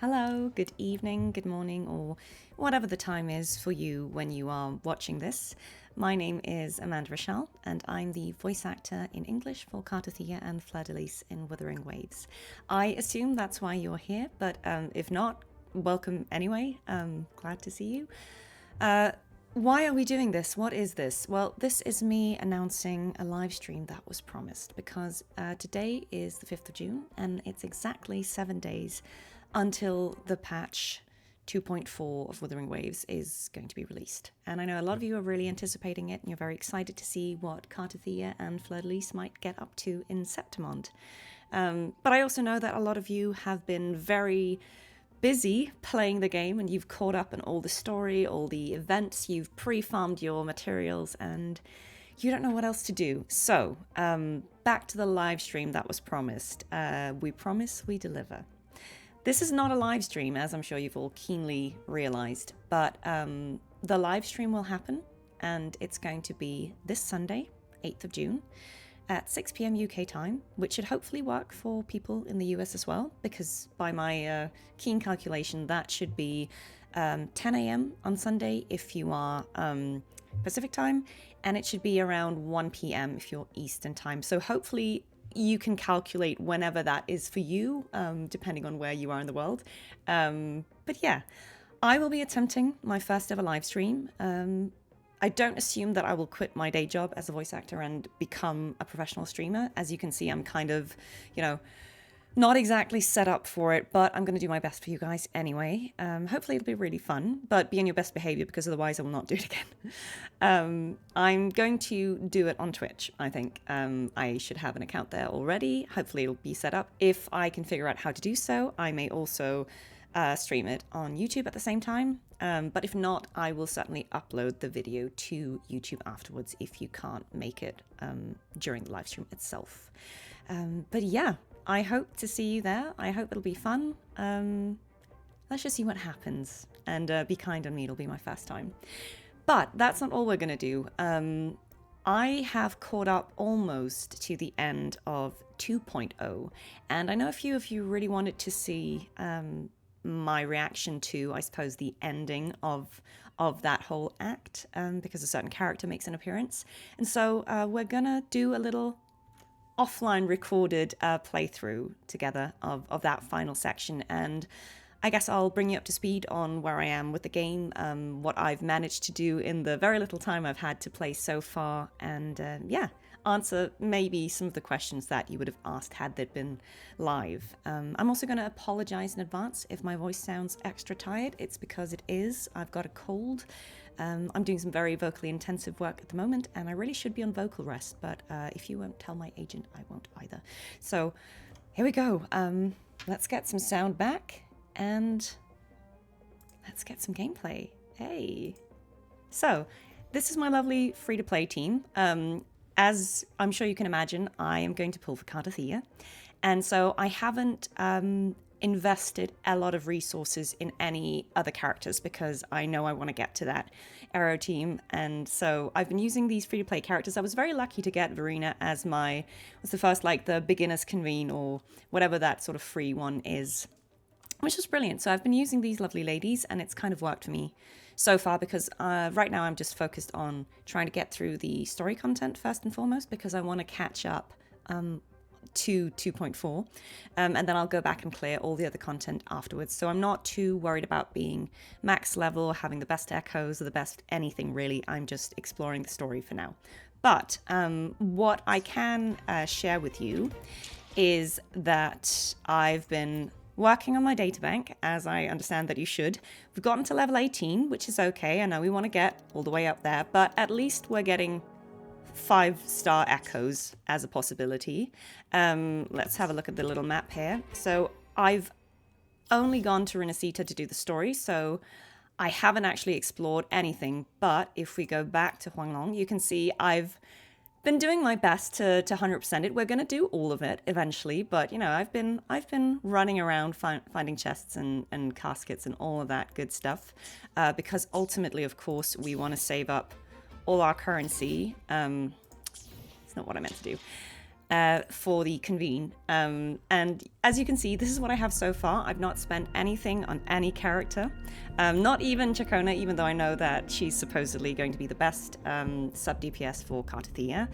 Hello, good evening, good morning, or whatever the time is for you when you are watching this. My name is Amanda Rochelle, and I'm the voice actor in English for Cartethyia and Fleurdelys in Wuthering Waves. I assume that's why you're here, but if not, welcome anyway. Glad to see you. Why are we doing this? What is this? Well, this is me announcing a live stream that was promised because today is the 5th of June and it's exactly 7 days until the patch 2.4 of Wuthering Waves is going to be released. And I know a lot of you are really anticipating it and you're very excited to see what Cartethyia and Fleurdelys might get up to in Septimond. But I also know that a lot of you have been very busy playing the game and you've caught up on all the story, all the events, you've pre-farmed your materials and you don't know what else to do. So, back to the live stream that was promised. We promise, we deliver. This is not a live stream, as I'm sure you've all keenly realized, but the live stream will happen and it's going to be this Sunday, 8th of June, at 6 p.m. UK time, which should hopefully work for people in the US as well, because by my keen calculation, that should be 10 a.m. on Sunday if you are Pacific time, and it should be around 1 p.m. if you're Eastern time. So hopefully you can calculate whenever that is for you, depending on where you are in the world. But yeah, I will be attempting my first ever live stream. I don't assume that I will quit my day job as a voice actor and become a professional streamer. As you can see, I'm kind of, not exactly set up for it, but I'm going to do my best for you guys anyway. Hopefully it'll be really fun, but be on your best behavior because otherwise I will not do it again. I'm going to do it on Twitch, I think. I should have an account there already. Hopefully it'll be set up. If I can figure out how to do so, I may also stream it on YouTube at the same time. But if not, I will certainly upload the video to YouTube afterwards if you can't make it during the live stream itself. But yeah, I hope to see you there. I hope it'll be fun. Let's just see what happens. And be kind on me, it'll be my first time. But that's not all we're going to do. I have caught up almost to the end of 2.0. And I know a few of you really wanted to see my reaction to, I suppose, the ending of that whole act, because a certain character makes an appearance. And so we're gonna do a little offline recorded playthrough together of that final section, and I guess I'll bring you up to speed on where I am with the game, what I've managed to do in the very little time I've had to play so far, and answer maybe some of the questions that you would have asked had they been live. I'm also going to apologize in advance if my voice sounds extra tired. It's because it is. I've got a cold. I'm doing some very vocally intensive work at the moment, and I really should be on vocal rest, but if you won't tell my agent, I won't either. So here we go. Let's get some sound back, and let's get some gameplay. Hey. So this is my lovely free-to-play team. As I'm sure you can imagine, I am going to pull for Cartethyia. And so I haven't invested a lot of resources in any other characters because I know I want to get to that Aero team. And so I've been using these free-to-play characters. I was very lucky to get Verena as was the first, the beginner's convene or whatever that sort of free one is, which was brilliant. So I've been using these lovely ladies and it's kind of worked for me so far because right now I'm just focused on trying to get through the story content first and foremost because I want to catch up to 2.4 and then I'll go back and clear all the other content afterwards. So I'm not too worried about being max level or having the best echoes or the best anything really. I'm just exploring the story for now. But what I can share with you is that I've been working on my databank, as I understand that you should. We've gotten to level 18, which is okay. I know we want to get all the way up there, but at least we're getting 5-star echoes as a possibility. Let's have a look at the little map here. So I've only gone to Renacita to do the story, so I haven't actually explored anything. But if we go back to Huanglong, you can see I've been doing my best to 100% it. We're going to do all of it eventually, but I've been running around finding chests and caskets and all of that good stuff because ultimately, of course, we want to save up all our currency. It's not what I meant to do. for the convene. And as you can see, this is what I have so far. I've not spent anything on any character, not even Chacona, even though I know that she's supposedly going to be the best sub DPS for Cartethyia.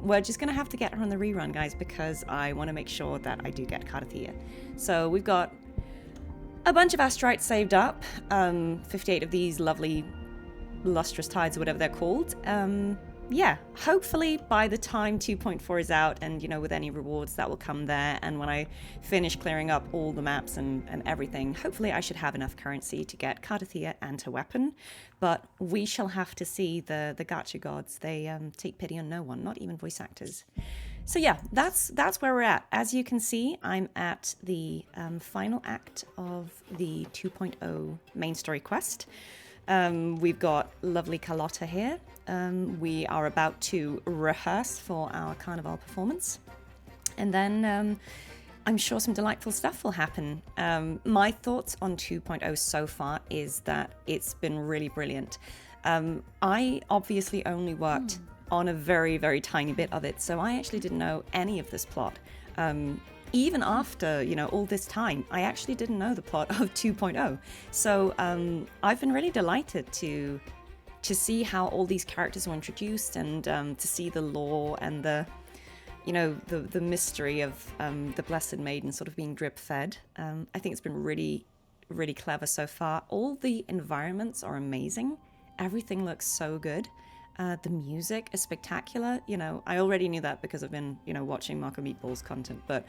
We're just going to have to get her on the rerun, guys, because I want to make sure that I do get Cartethyia. So we've got a bunch of Astrites saved up, 58 of these lovely lustrous tides or whatever they're called. Yeah, hopefully by the time 2.4 is out and, you know, with any rewards that will come there, and when I finish clearing up all the maps and everything, hopefully I should have enough currency to get Cartethyia and her weapon. But we shall have to see. The gacha gods, they take pity on no one, not even voice actors. So yeah, that's where we're at. As you can see, I'm at the final act of the 2.0 main story quest. We've got lovely Carlotta here. We are about to rehearse for our Carnival performance. And then I'm sure some delightful stuff will happen. My thoughts on 2.0 so far is that it's been really brilliant. I obviously only worked on a very, very tiny bit of it, so I actually didn't know any of this plot. Even after, you know, all this time, I actually didn't know the plot of 2.0. So I've been really delighted to see how all these characters were introduced, and to see the lore and the, you know, the mystery of the Blessed Maiden sort of being drip fed. I think it's been really, really clever so far. All the environments are amazing. Everything looks so good. The music is spectacular. You know, I already knew that because I've been, you know, watching Marco Meatball's content, but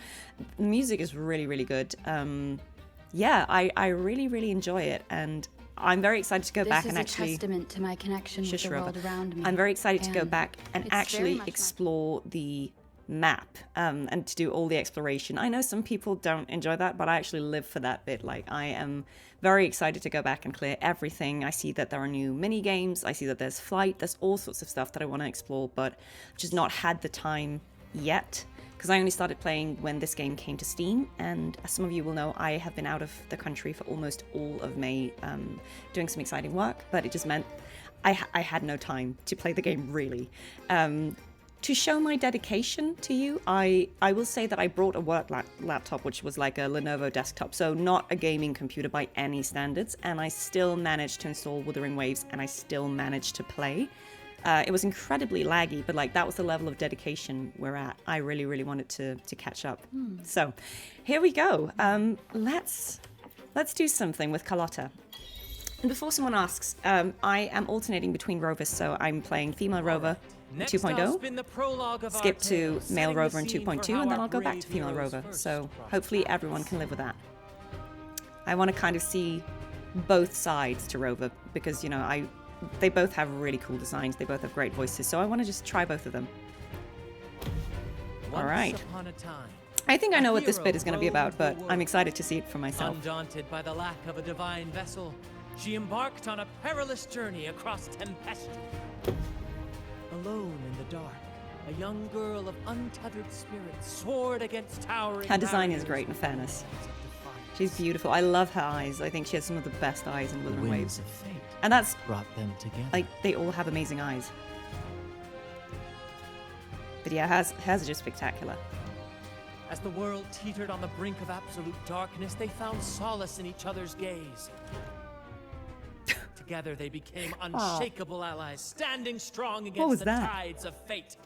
the music is really, really good. Yeah, I really, really enjoy it, and I'm very excited to go back and actually... This is a testament to my connection with the world around me. I'm very excited to go back and actually explore the map, and to do all the exploration. I know some people don't enjoy that, but I actually live for that bit. Like, I am very excited to go back and clear everything. I see that there are new mini games. I see that there's flight. There's all sorts of stuff that I want to explore, but I've just not had the time yet, because I only started playing when this game came to Steam, and as some of you will know, I have been out of the country for almost all of May, doing some exciting work, but it just meant I had no time to play the game, really. To show my dedication to you, I will say that I brought a work laptop, which was like a Lenovo desktop, so not a gaming computer by any standards, and I still managed to install Wuthering Waves, and I still managed to play. It was incredibly laggy, but like that was the level of dedication we're at. I really, really wanted to catch up. So here we go. Let's do something with Carlotta. And before someone asks, I am alternating between rovers, so I'm playing female rover 2.0, skip to male rover in 2.2, and then I'll go back to female rover. So hopefully everyone can live with that. I want to kind of see both sides to rover, because, you know, they both have really cool designs. They both have great voices, so I want to just try both of them. All right. I think I know what this bit is going to be about, but I'm excited to see it for myself. Undaunted by the lack of a divine vessel, she embarked on a perilous journey across tempestuous. Alone in the dark, a young girl of untethered spirit soared against towering. Her design is great, in fairness. She's beautiful. I love her eyes. I think she has some of the best eyes in Wuthering Waves. And that's brought them together. Like, they all have amazing eyes. But yeah, hers are just spectacular. As the world teetered on the brink of absolute darkness, they found solace in each other's gaze. Together they became unshakable allies, standing strong against the tides of fate.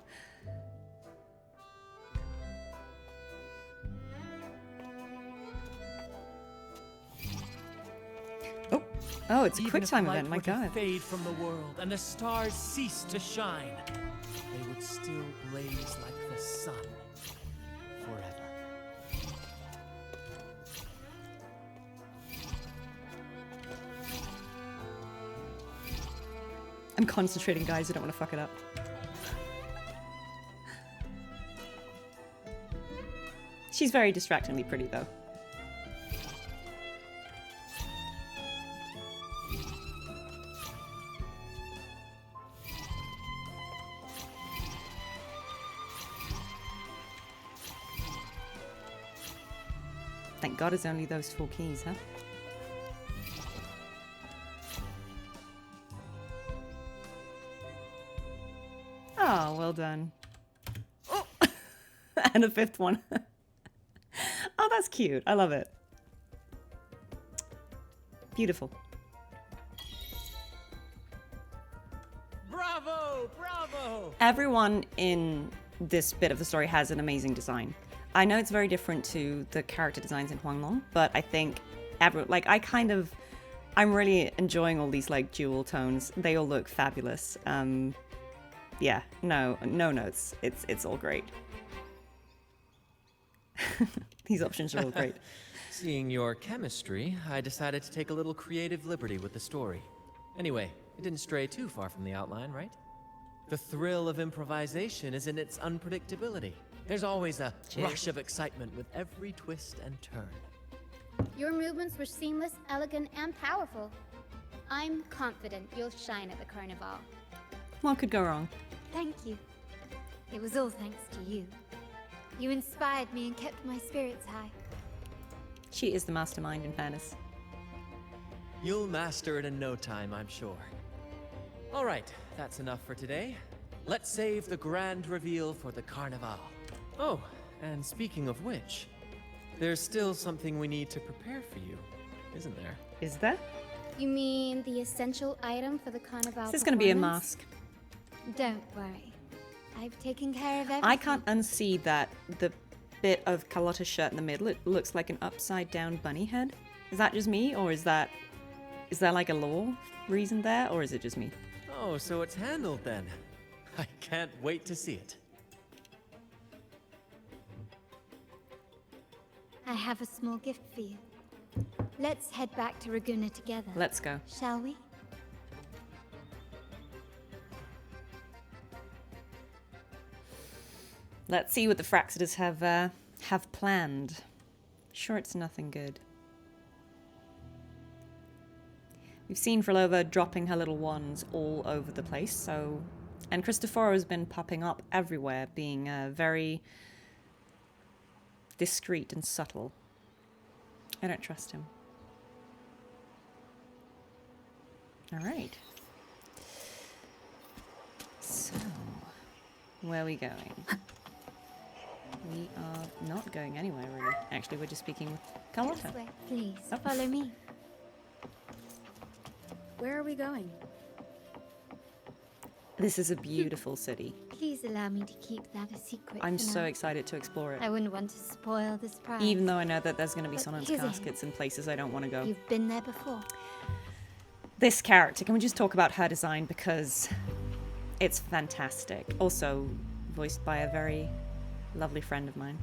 Oh, it's a quick time event, my god. Fade from the world and the stars cease to shine, they would still blaze like the sun forever. I'm concentrating, guys. I don't want to fuck it up. She's very distractingly pretty, though. Thank God it's only those 4 keys, huh? Oh, well done. Oh. And a fifth one. Oh, that's cute. I love it. Beautiful. Bravo! Bravo! Everyone in this bit of the story has an amazing design. I know it's very different to the character designs in Huanglong, but I think I'm really enjoying all these like jewel tones. They all look fabulous. Yeah, no notes. It's all great. These options are all great. Seeing your chemistry, I decided to take a little creative liberty with the story. Anyway, it didn't stray too far from the outline, right? The thrill of improvisation is in its unpredictability. There's always a rush of excitement with every twist and turn. Your movements were seamless, elegant, and powerful. I'm confident you'll shine at the Carnival. What could go wrong? Thank you. It was all thanks to you. You inspired me and kept my spirits high. She is the mastermind, in fairness. You'll master it in no time, I'm sure. All right, that's enough for today. Let's save the grand reveal for the Carnival. Oh, and speaking of which, there's still something we need to prepare for you, isn't there? Is there? You mean the essential item for the Carnival? Is this going to be a mask? Don't worry. I've taken care of everything. I can't unsee that the bit of Carlotta's shirt in the middle, it looks like an upside down bunny head. Is that just me, or is there like a lore reason there, or is it just me? Oh, so it's handled then. I can't wait to see it. I have a small gift for you. Let's head back to Raguna together. Let's go. Shall we? Let's see what the Fractsidus have planned. Sure, it's nothing good. We've seen Frollova dropping her little wands all over the place, and Cristoforo has been popping up everywhere, being very discreet and subtle. I don't trust him. All right. So, where are we going? We are not going anywhere, really. Actually, we're just speaking with Carlotta. This way, please. Oh. Follow me. Where are we going? This is a beautiful city. Please allow me to keep that a secret. I'm for so now. excited to explore it. I wouldn't want to spoil the surprise. Even though I know that there's going to be But Sonnen's here's a hint. caskets in places I don't want to go. You've been there before. This character, can we just talk about her design, because it's fantastic. Also voiced by a very lovely friend of mine,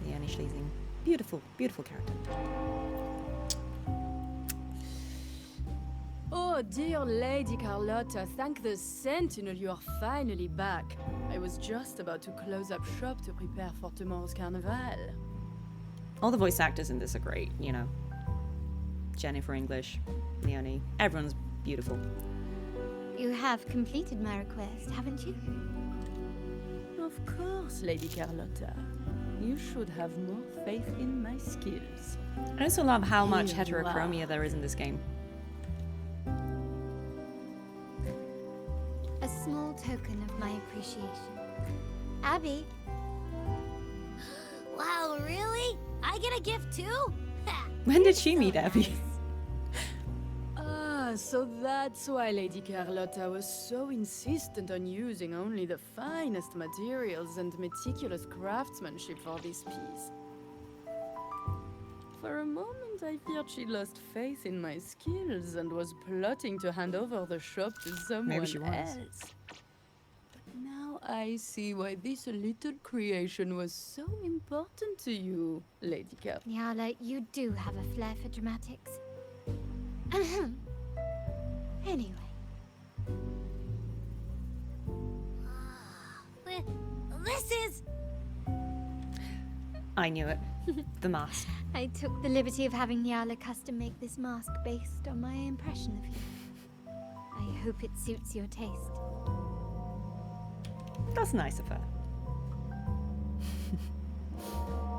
Leonie Schleesing. Beautiful, beautiful character. Oh, dear Lady Carlotta, thank the Sentinel you are finally back. I was just about to close up shop to prepare for tomorrow's Carnival. All the voice actors in this are great, you know. Jennifer English, Leonie, everyone's beautiful. You have completed my request, haven't you? Of course, Lady Carlotta. You should have more faith in my skills. I also love how much Here you are. heterochromia there is in this game. A small token of my appreciation. Abby? Wow, really? I get a gift too? When did she meet Abby? Ah, so that's why Lady Carlotta was so insistent on using only the finest materials and meticulous craftsmanship for this piece. For a moment, I feared she lost faith in my skills and was plotting to hand over the shop to someone she was. else. But now I see why this little creation was so important to you, Lady Carlotta. Nyala, you do have a flair for dramatics. Ahem. Anyway. This is... I knew it. The mask. I took the liberty of having Nyala custom make this mask based on my impression of you. I hope it suits your taste. That's nice of her.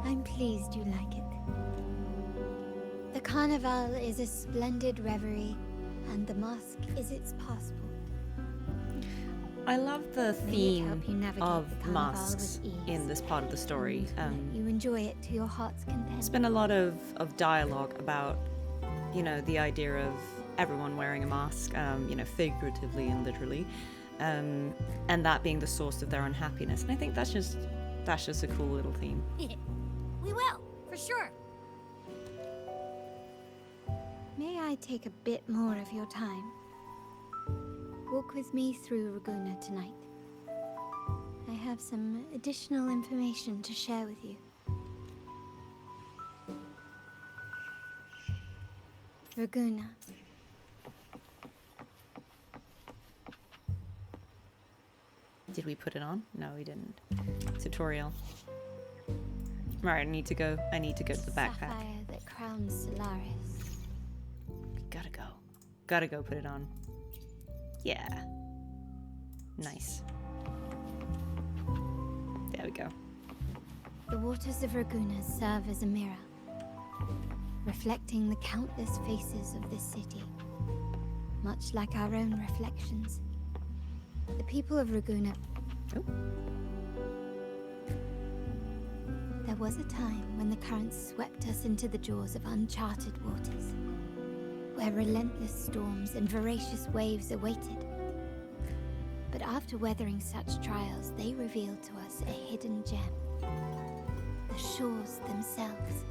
I'm pleased you like it. The Carnival is a splendid reverie, and the mask is its passport. I love the May it theme help you navigate of the Carnival masks with ease, in this part of the story. and let you enjoy it to your heart's content. There's been a lot of dialogue about, you know, the idea of everyone wearing a mask, you know, figuratively and literally, and that being the source of their unhappiness. And I think that's just a cool little theme. We will, for sure. May I take a bit more of your time? Walk with me through Raguna tonight. I have some additional information to share with you. Raguna. Did we put it on? No, we didn't. Tutorial. Right, I need to go to the backpack. Sapphire that crowns Solaris. Gotta go put it on. Yeah. Nice. There we go. The waters of Raguna serve as a mirror, reflecting the countless faces of this city, much like our own reflections. The people of Raguna... Oh. There was a time when the currents swept us into the jaws of uncharted waters, where relentless storms and voracious waves awaited. But after weathering such trials, they revealed to us a hidden gem. The shores themselves.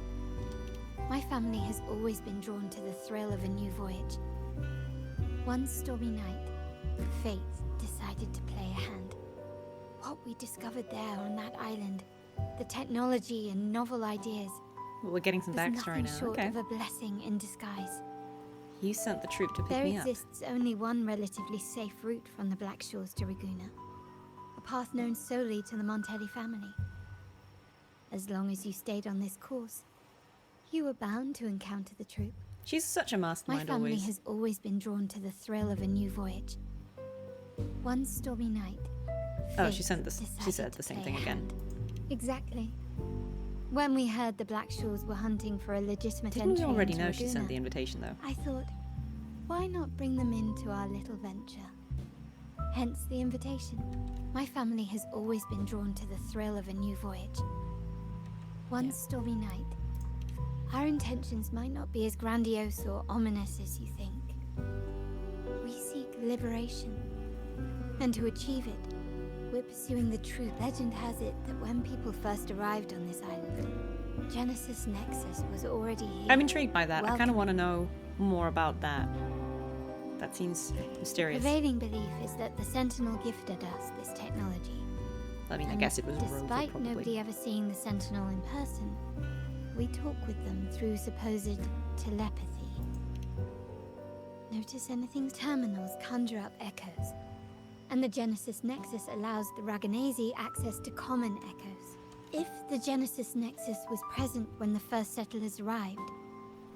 My family has always been drawn to the thrill of a new voyage. One stormy night, fate decided to play a hand. What we discovered there on that island, the technology and novel ideas, Well, we're getting some was backstory nothing now. short Okay. of a blessing in disguise. You sent the troop to pick There me up. exists only one relatively safe route from the Black Shores to Raguna. A path known solely to the Montelli family. As long as you stayed on this course, you were bound to encounter the troop. She's such a My mastermind family always. has always been drawn to the thrill of a new voyage. One stormy night, Oh, she fate sent this. She decided said to the same play thing a again. hand. Exactly. When we heard the Black Shores were hunting for a legitimate Didn't we entry already into know she sent the Raguna, invitation though? I thought, why not bring them into our little venture? Hence the invitation. My family has always been drawn to the thrill of a new voyage. One Yeah. stormy night, our intentions might not be as grandiose or ominous as you think. We seek liberation, and to achieve it, we're pursuing the truth. Legend has it that when people first arrived on this island, Genesis Nexus was already here. I'm intrigued by that. I kind of Welcome. want to know more about that. That seems mysterious. Prevailing belief is that the Sentinel gifted us this technology. I mean, I And guess it was Rover, despite probably. nobody ever seeing the Sentinel in person, we talk with them through supposed telepathy. Notice anything? Terminals conjure up echoes, and the Genesis Nexus allows the Raganese access to common echoes. If the Genesis Nexus was present when the first settlers arrived,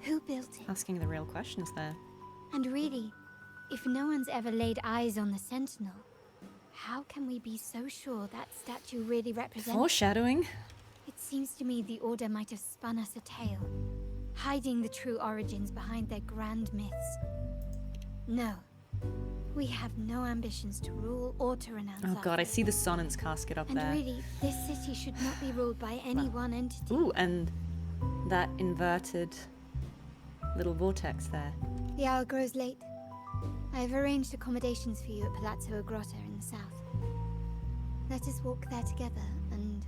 who built it? Asking the real questions there. And really, if no one's ever laid eyes on the Sentinel, how can we be so sure that statue really represents... Foreshadowing. It seems to me the Order might have spun us a tale, hiding the true origins behind their grand myths. No, we have no ambitions to rule or to renounce Oh our god, I faith. see the Sonnen's casket up And there. really, this city should not be ruled by any one entity. Ooh, and that inverted little vortex there. The hour grows late. I have arranged accommodations for you at Palazzo Grotta in the south. Let us walk there together, and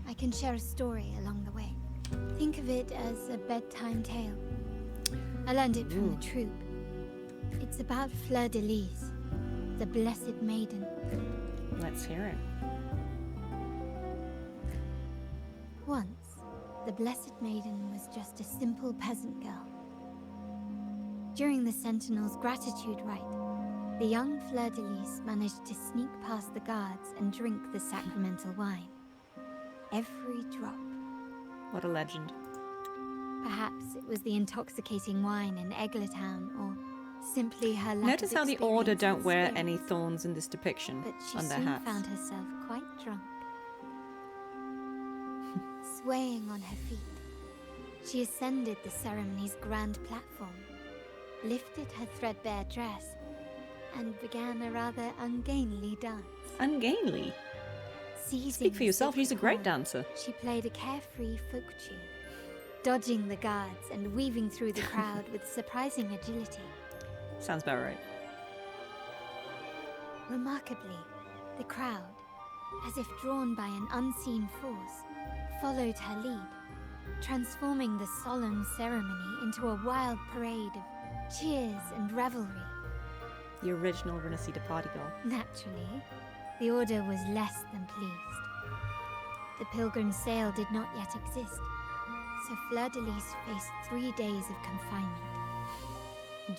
I can share a story along the way. Think of it as a bedtime tale. I learned it from Ooh. the troop. It's about Fleurdelys, the Blessed Maiden. Let's hear it. Once, the Blessed Maiden was just a simple peasant girl. During the Sentinel's gratitude rite, the young Fleurdelys managed to sneak past the guards and drink the sacramental wine. Every drop. What a legend. Perhaps it was the intoxicating wine in Egletown, or simply her lack Notice of how the Order experience don't in wear spirit. any thorns in this depiction But she on their soon hats. found herself quite drunk. Swaying on her feet, she ascended the ceremony's grand platform, lifted her threadbare dress, and began a rather ungainly dance. Ungainly? Seizing Speak for the yourself, she's a sacred great horn, dancer. She played a carefree folk tune, dodging the guards and weaving through the crowd with surprising agility. Sounds about right. Remarkably, the crowd, as if drawn by an unseen force, followed her lead, transforming the solemn ceremony into a wild parade of cheers and revelry. The original Renacida party girl. Naturally, the Order was less than pleased. The pilgrim sale did not yet exist, so Fleurdelys faced 3 days of confinement.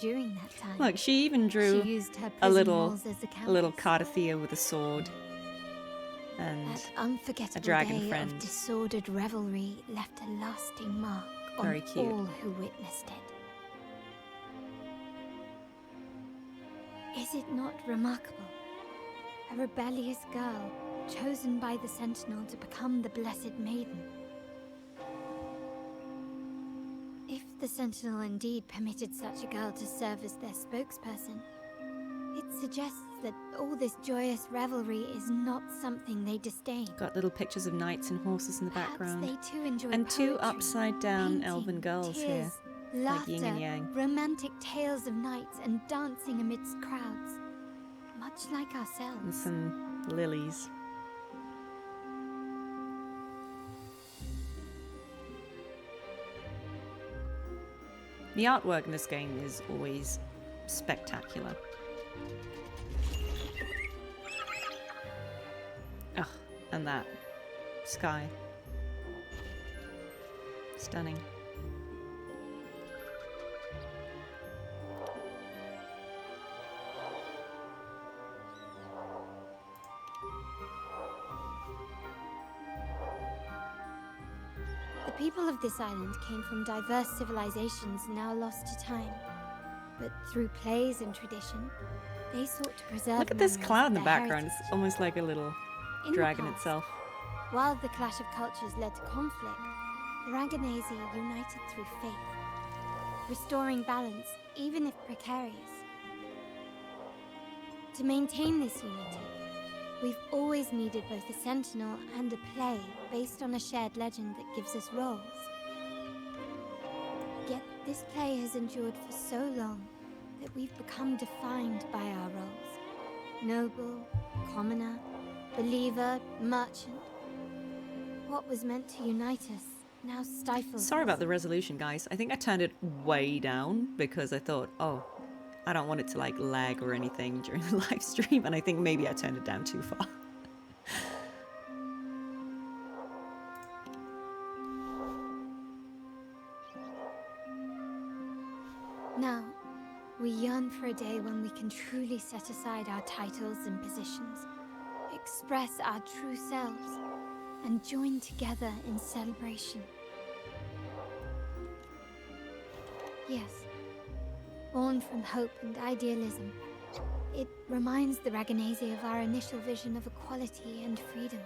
During that time, Look, she even drew she used her a prison little walls as a little canvas. Cartethyia with a sword. And That unforgettable dragon day friend. of disordered revelry left a lasting mark on Very cute. all who witnessed it. Is it not remarkable? A rebellious girl chosen by the Sentinel to become the Blessed Maiden. If the Sentinel indeed permitted such a girl to serve as their spokesperson, it suggests that all this joyous revelry is not something they disdain. got little pictures of knights and horses in the Perhaps background. they too enjoy And two poetry, upside down painting, elven girls here. tears, laughter, yin and yang. romantic tales of knights and dancing amidst crowds, much like And ourselves. some lilies. The artwork in this game is always spectacular. Ugh, and that sky. Stunning. The people of this island came from diverse civilizations now lost to time. But through plays and tradition, they sought to preserve Look at this memories cloud of in the their background. heritage. It's almost like a little In the dragon past, itself. While the clash of cultures led to conflict, the Raganese united through faith, restoring balance even if precarious. To maintain this unity, we've always needed both a sentinel and a play based on a shared legend that gives us roles. Yet this play has endured for so long that we've become defined by our roles. Noble, commoner, believer, merchant. What was meant to unite us now stifles Sorry us. about the resolution, guys. I think I turned it way down because I thought, oh, I don't want it to like lag or anything during the live stream, and I think maybe I turned it down too far. Now, we yearn for a day when we can truly set aside our titles and positions, express our true selves, and join together in celebration. Yes, born from hope and idealism, it reminds the Raganese of our initial vision of equality and freedom.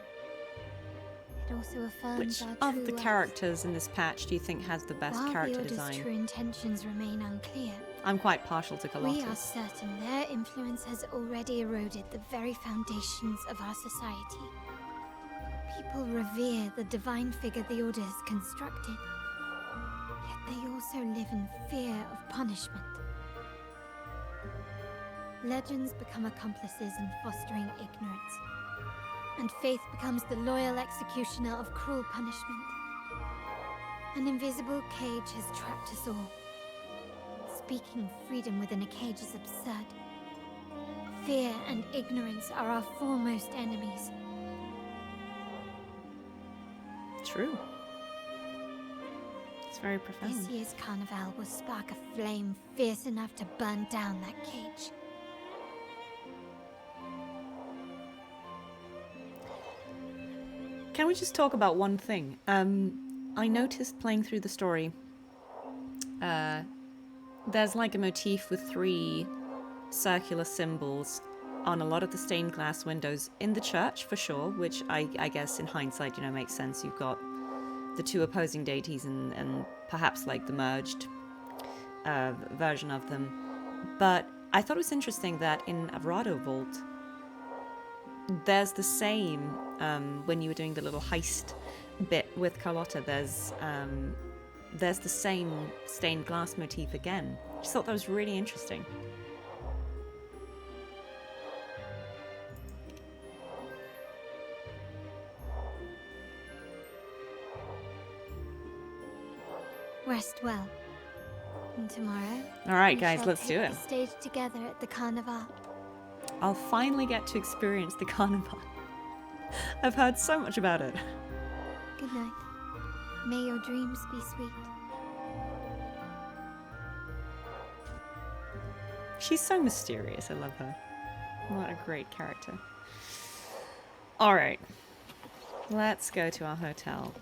It also affirms Which our of true the worth. characters in this patch do you think has the best While character the Order's design? true intentions remain unclear, I'm quite partial to we are Colossus. certain their influence has already eroded the very foundations of our society. People revere the divine figure the Order has constructed, yet they also live in fear of punishment. Legends become accomplices in fostering ignorance, and faith becomes the loyal executioner of cruel punishment. An invisible cage has trapped us all. Speaking freedom within a cage is absurd. Fear and ignorance are our foremost enemies. True. It's very profound. This year's Carnival will spark a flame fierce enough to burn down that cage. Can we just talk about one thing? I noticed playing through the story, there's like a motif with 3 circular symbols on a lot of the stained glass windows in the church, for sure, which I guess in hindsight, you know, makes sense. You've got the 2 opposing deities and perhaps like the merged version of them. But I thought it was interesting that in Avrado Vault, there's the same, when you were doing the little heist bit with Carlotta, there's the same stained glass motif again. I just thought that was really interesting. Rest well. And tomorrow, All right, we guys, shall let's do take it. the stage together at the Carnival. I'll finally get to experience the Carnival. I've heard so much about it. Good night. May your dreams be sweet. She's so mysterious. I love her. What a great character. All right. Let's go to our hotel.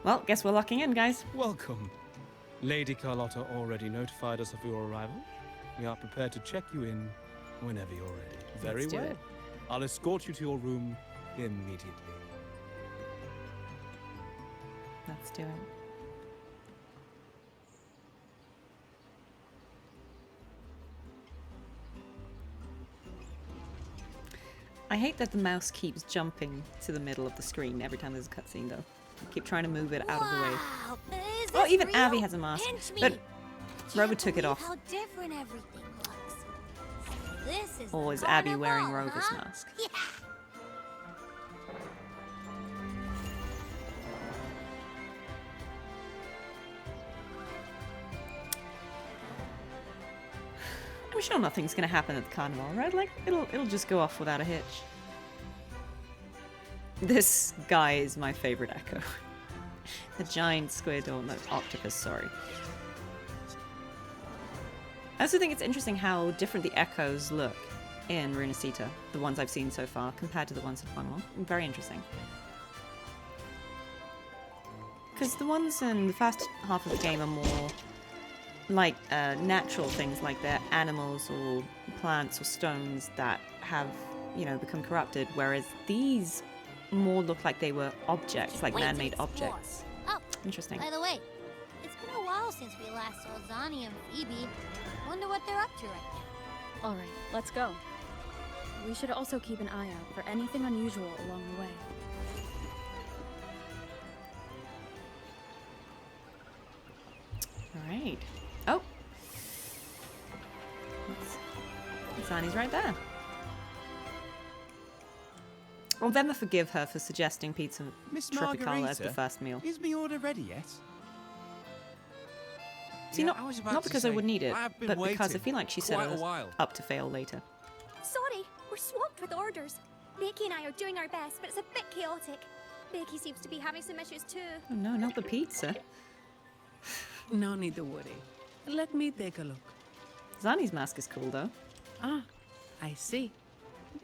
Well, guess we're locking in, guys. Welcome. Lady Carlotta already notified us of your arrival. We are prepared to check you in whenever you're ready. Very Let's do well. it. I'll escort you to your room immediately. Let's do it. I hate that the mouse keeps jumping to the middle of the screen every time there's a cutscene, though. I keep trying to move it out of the way. Wow, is Oh, this even real? Abby has a mask, Pinch me. but Can't Rover took it believe off. How different everything looks. So this is Or the is Abby wearing Carnival, Rover's huh? mask? Yeah. I'm sure nothing's gonna happen at the carnival, right? Like, it'll just go off without a hitch. This guy is my favorite Echo. The giant squid, or no, octopus, sorry. I also think it's interesting how different the Echoes look in Runacita, the ones I've seen so far, compared to the ones in Carnival. Very interesting. Because the ones in the first half of the game are more like natural things, like they're animals or plants or stones that have, you know, become corrupted, whereas these more look like they were objects, like Wait to man-made explore. objects. Oh, Interesting. by the way, it's been a while since we last saw Zani and Phoebe. Wonder what they're up to right now. All right, let's go. We should also keep an eye out for anything unusual along the way. All right. Oh. Zani's right there. I'll never forgive her for suggesting pizza Miss Tropicana as the Margarita, first meal. Is my order ready yet? See, Yeah, I was about not to because I say, wouldn't eat it, I've been but because I waiting feel like she set quite a us while. up to fail later. Sorry, we're swamped with orders. Becky and I are doing our best, but it's a bit chaotic. Becky seems to be having some issues too. Oh no, not the pizza. No need to worry. Let me take a look. Zani's mask is cool though. Ah, I see.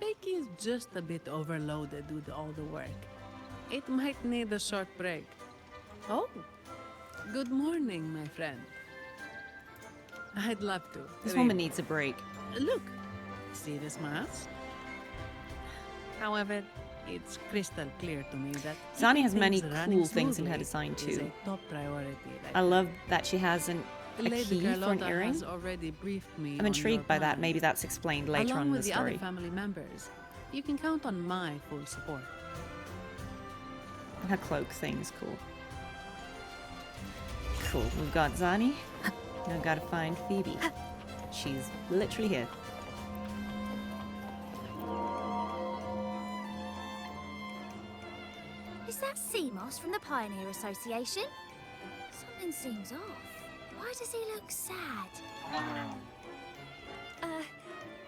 Becky is just a bit overloaded with all the work. It might need a short break. Oh, good morning, my friend. I'd love to. This really. woman needs a break. Look, see this mask? However, it's crystal clear to me that Zani has keeping many things running cool things in her smoothly design is too. a top priority right I love that she has a Lady key for an Carlotta earring. has already briefed me I'm on intrigued your by that. plan. Maybe that's explained later Along on in the with the story. other family members, you can count on my full support. And her cloak thing is cool. Cool. We've got Zani. Now we've got to find Phoebe. She's literally here. Is that sea moss from the Pioneer Association? Something seems off. Why does he look sad?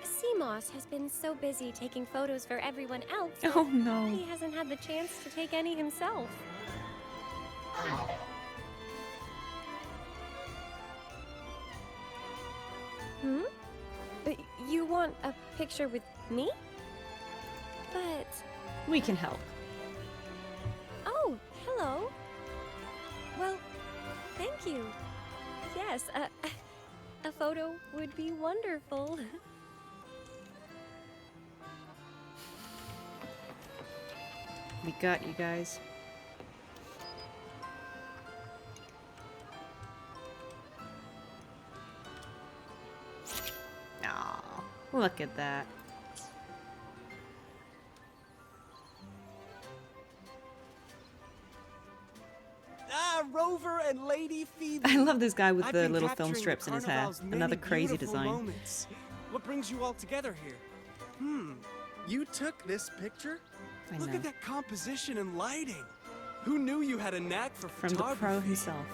Seamoss has been so busy taking photos for everyone else. Oh no. He hasn't had the chance to take any himself. Hmm? You want a picture with me? But... We can help. Oh, hello. Well, thank you. Yes, a photo would be wonderful. We got you guys. Look at that. Ah, Rover and Lady Phoebe. I love this guy with I've the been little film capturing strips in his hair. Carnival's many Another crazy beautiful design. moments. What brings you all together here? You took this picture? I Look know. at that composition and lighting. Who knew you had a knack for From the photography? pro himself.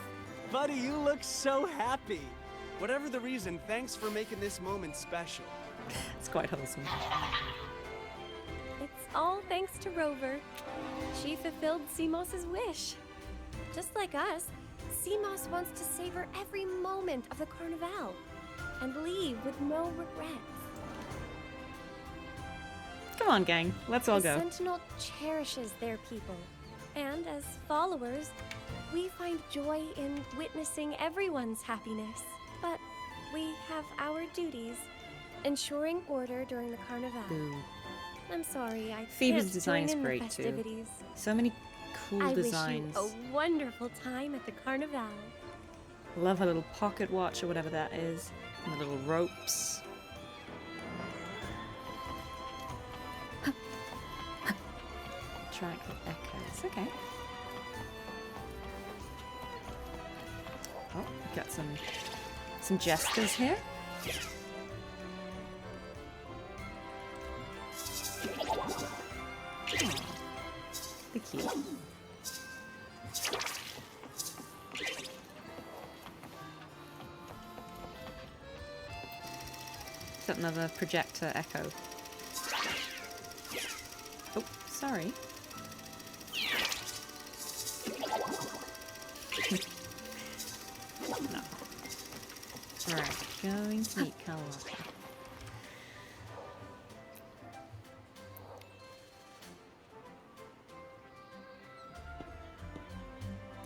Buddy, you look so happy. Whatever the reason, thanks for making this moment special. It's quite wholesome. It's all thanks to Rover. She fulfilled Seamoss's wish. Just like us, Seamoss wants to savor every moment of the Carnival and leave with no regrets. Come on, gang. Let's all The go. Sentinel cherishes their people, and as followers, we find joy in witnessing everyone's happiness. But we have our duties, ensuring order during the Carnival. Boo. I'm sorry, I Phoebe's can't design join is in great the too. festivities. So many cool I designs. wish you a wonderful time at the Carnival. Love her little pocket watch or whatever that is. And the little ropes. Track the echoes. Okay. Oh, we've got some jesters here. They're cute. Is that another projector echo? Oh, sorry. No. Alright, going to meet Carlotta.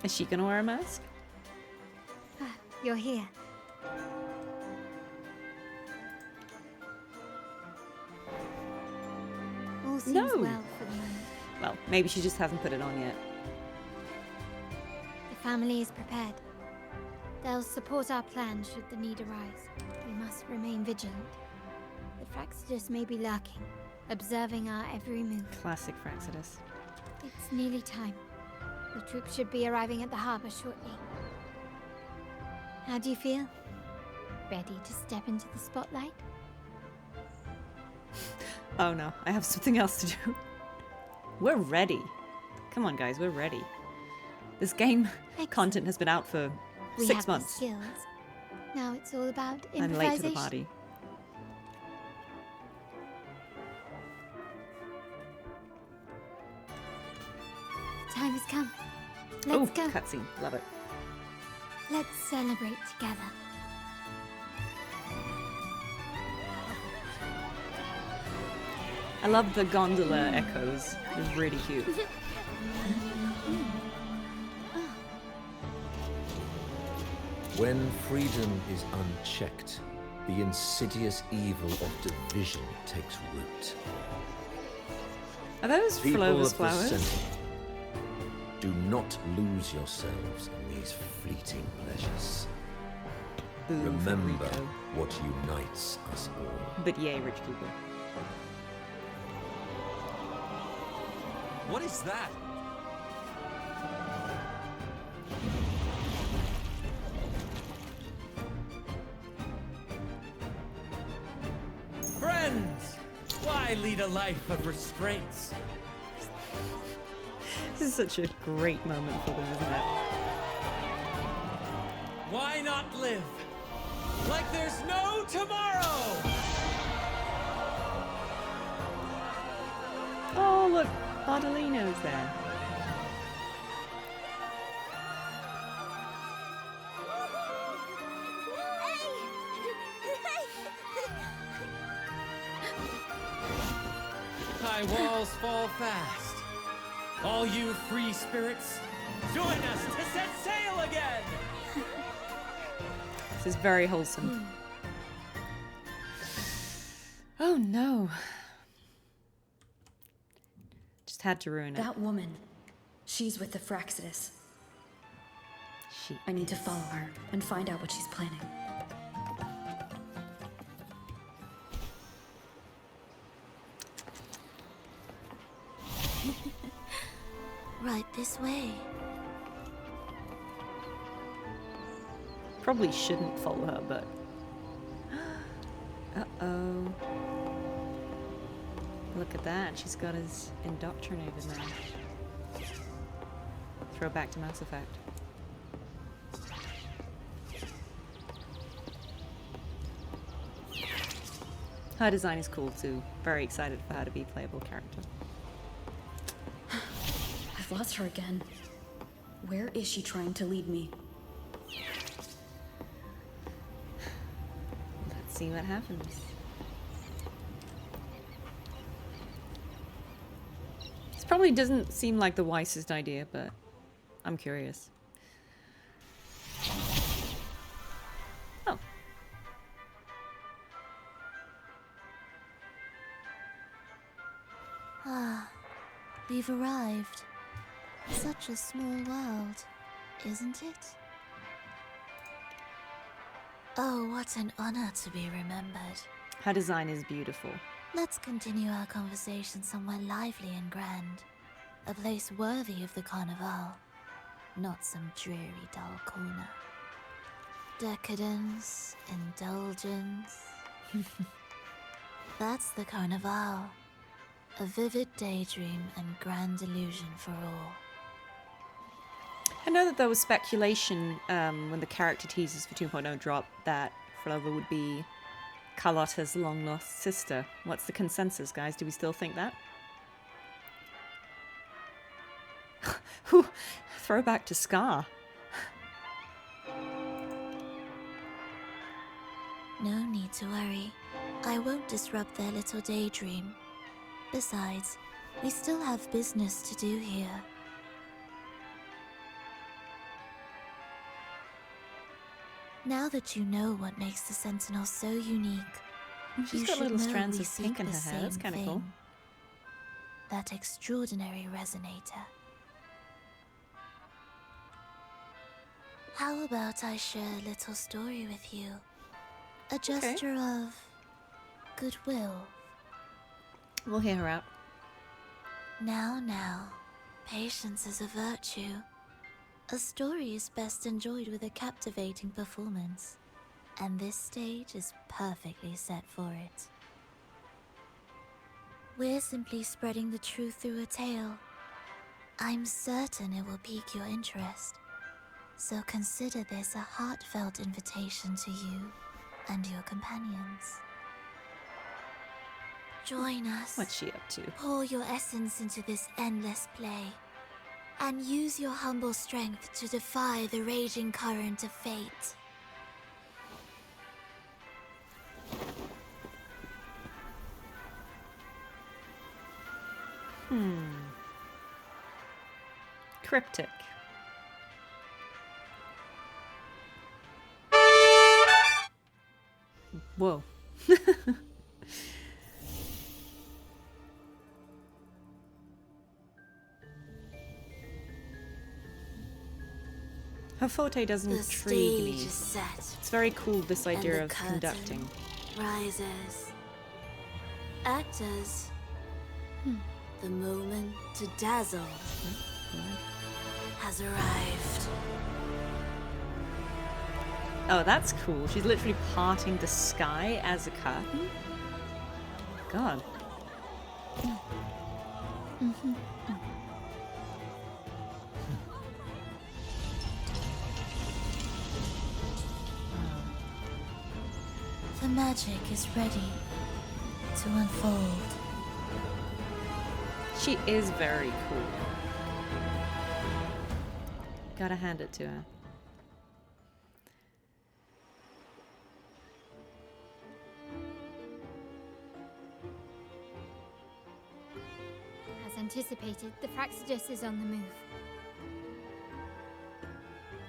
Is she gonna wear a mask? You're here. All seems No. well for the moment. Well, maybe she just hasn't put it on yet. The family is prepared. They'll support our plan should the need arise. We must remain vigilant. The Fractsidus may be lurking, observing our every move. Classic Fractsidus. It's nearly time. The troops should be arriving at the harbor shortly. How do you feel? Ready to step into the spotlight? Oh no, I have something else to do. We're ready. Come on, guys, we're ready. This game content has been out for We 6 have the months. skills. Now it's all about I'm improvisation. late to the party. Time has come. Oh, Let's go. cutscene. Love it. Let's celebrate together. I love the gondola echoes. They're really cute. When freedom is unchecked, the insidious evil of division takes root. Are those People Phlova's of the flowers? Sentinel, do not lose yourselves in these fleeting pleasures. Boo for Remember Rico. what unites us all. But yay, rich people. What is that? Friends! Why lead a life of restraints? This is such a great moment for them, isn't it? Why not live like there's no tomorrow? Oh, look, Bardolino's there. High walls fall fast. All you free spirits, join us to set sail again! This is very wholesome. Oh no. Just had to ruin it. That woman, she's with the Fractsidus. I need to follow her and find out what she's planning. right this way. Probably shouldn't follow her, but... Uh-oh. Look at that, she's got us indoctrinated now. Throwback to Mass Effect. Her design is cool too. Very excited for her to be a playable character. I've lost her again. Where is she trying to lead me? Let's see what happens. This probably doesn't seem like the wisest idea, but I'm curious. Oh. Ah, we've arrived. Such a small world, isn't it? Oh, what an honor to be remembered. Her design is beautiful. Let's continue our conversation somewhere lively and grand. A place worthy of the Carnival. Not some dreary, dull corner. Decadence, indulgence. That's the Carnival. A vivid daydream and grand illusion for all. I know that there was speculation when the character teasers for 2.0 dropped that Phrolova would be Carlotta's long-lost sister. What's the consensus, guys? Do we still think that? Throwback to Scar. No need to worry. I won't disrupt their little daydream. Besides, we still have business to do here. Now that you know what makes the Sentinel so unique, She's got little strands of pink in her hair. That's kind of cool. That extraordinary resonator. How about I share a little story with you? A gesture of goodwill. We'll hear her out. Now, patience is a virtue. A story is best enjoyed with a captivating performance, and this stage is perfectly set for it. We're simply spreading the truth through a tale. I'm certain it will pique your interest, so consider this a heartfelt invitation to you and your companions. Join us. What's she up to? Pour your essence into this endless play, and use your humble strength to defy the raging current of fate. Cryptic. Whoa. Her forte doesn't intrigue me. It's very cool, this idea of conducting. Rises. Actors. The moment to dazzle has arrived. Oh, that's cool. She's literally parting the sky as a curtain. God. The magic is ready to unfold. She is very cool. Gotta hand it to her. As anticipated, the Fractsidus is on the move.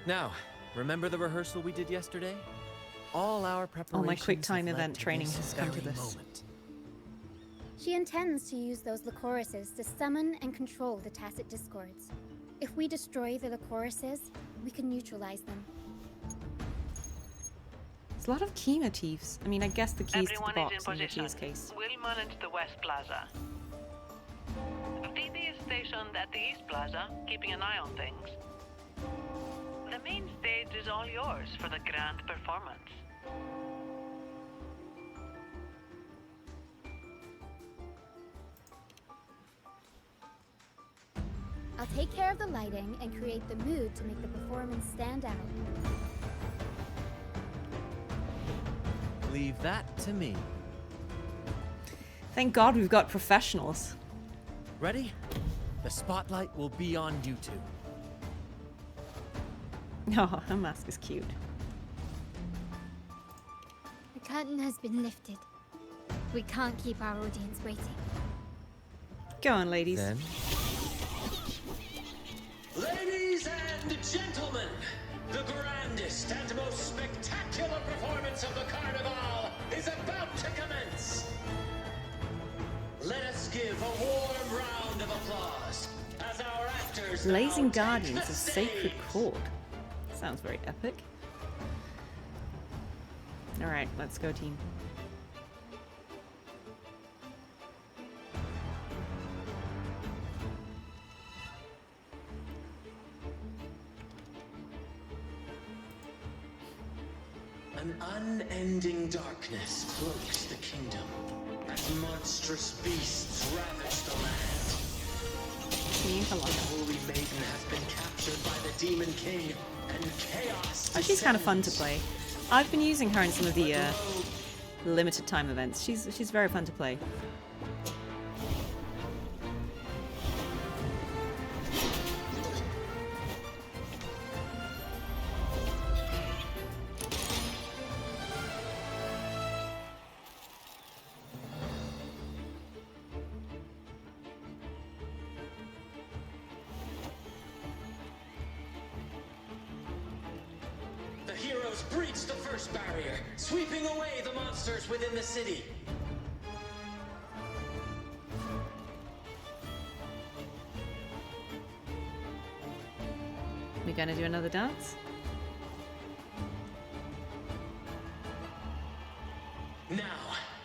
Now, remember the rehearsal we did yesterday? All our preparations. Oh, my quick time event training has come to this. Moment. She intends to use those Lycoruses to summon and control the Tacit Discords. If we destroy the Lycoruses, we can neutralize them. There's a lot of key motifs. I mean, I guess the keys Everyone to the box is in in the position. G's case. We'll monitor the West Plaza. DB is stationed at the East Plaza, keeping an eye on things. The main stage is all yours for the grand performance. I'll take care of the lighting and create the mood to make the performance stand out. Leave that to me. Thank God we've got professionals. Ready? The spotlight will be on you two. Oh, her mask is cute. The curtain has been lifted. We can't keep our audience waiting. Go on, ladies. Then. Ladies and gentlemen, the grandest and most spectacular performance of the Carnival is about to commence. Let us give a warm round of applause as our actors Blazing Guardians of Sacred Chord. Sounds very epic. Alright, let's go, team. An unending darkness cloaks the kingdom as monstrous beasts ravage the land. The holy maiden has been captured by the demon king, and chaos. Oh, she's kind of fun to play. I've been using her in some of the limited time events. She's very fun to play. Breach the first barrier, sweeping away the monsters within the city. We gonna do another dance? Now,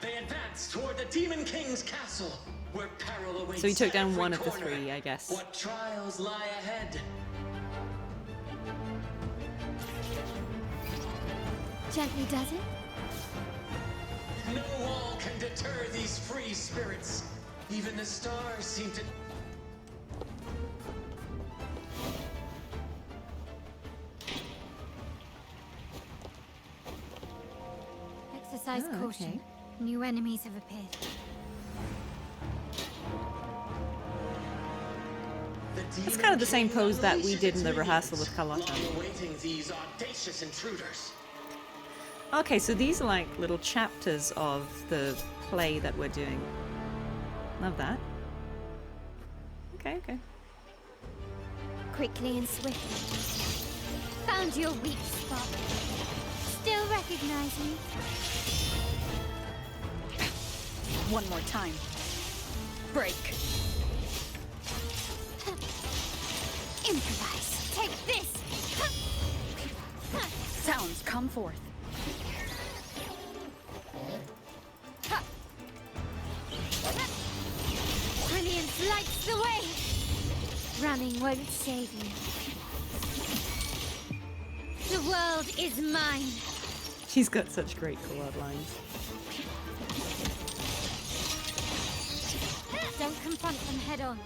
they advance toward the Demon King's castle, where peril awaits. So he took down every one of the corner. three, I guess. What trials lie ahead? Gently does it? No wall can deter these free spirits. Even the stars seem to... Exercise caution. Okay. New enemies have appeared. It's kind of the same pose that we did in the rehearsal with Carlotta. Awaiting these audacious intruders. Okay, so these are like little chapters of the play that we're doing. Love that. Okay, okay. Quickly and swiftly. Found your weak spot. Still recognize me? One more time. Break. Improvise. Take this. Sounds come forth. Brilliance lights the way. Running won't save you. The world is mine. She's got such great call-out lines. Don't confront them head on.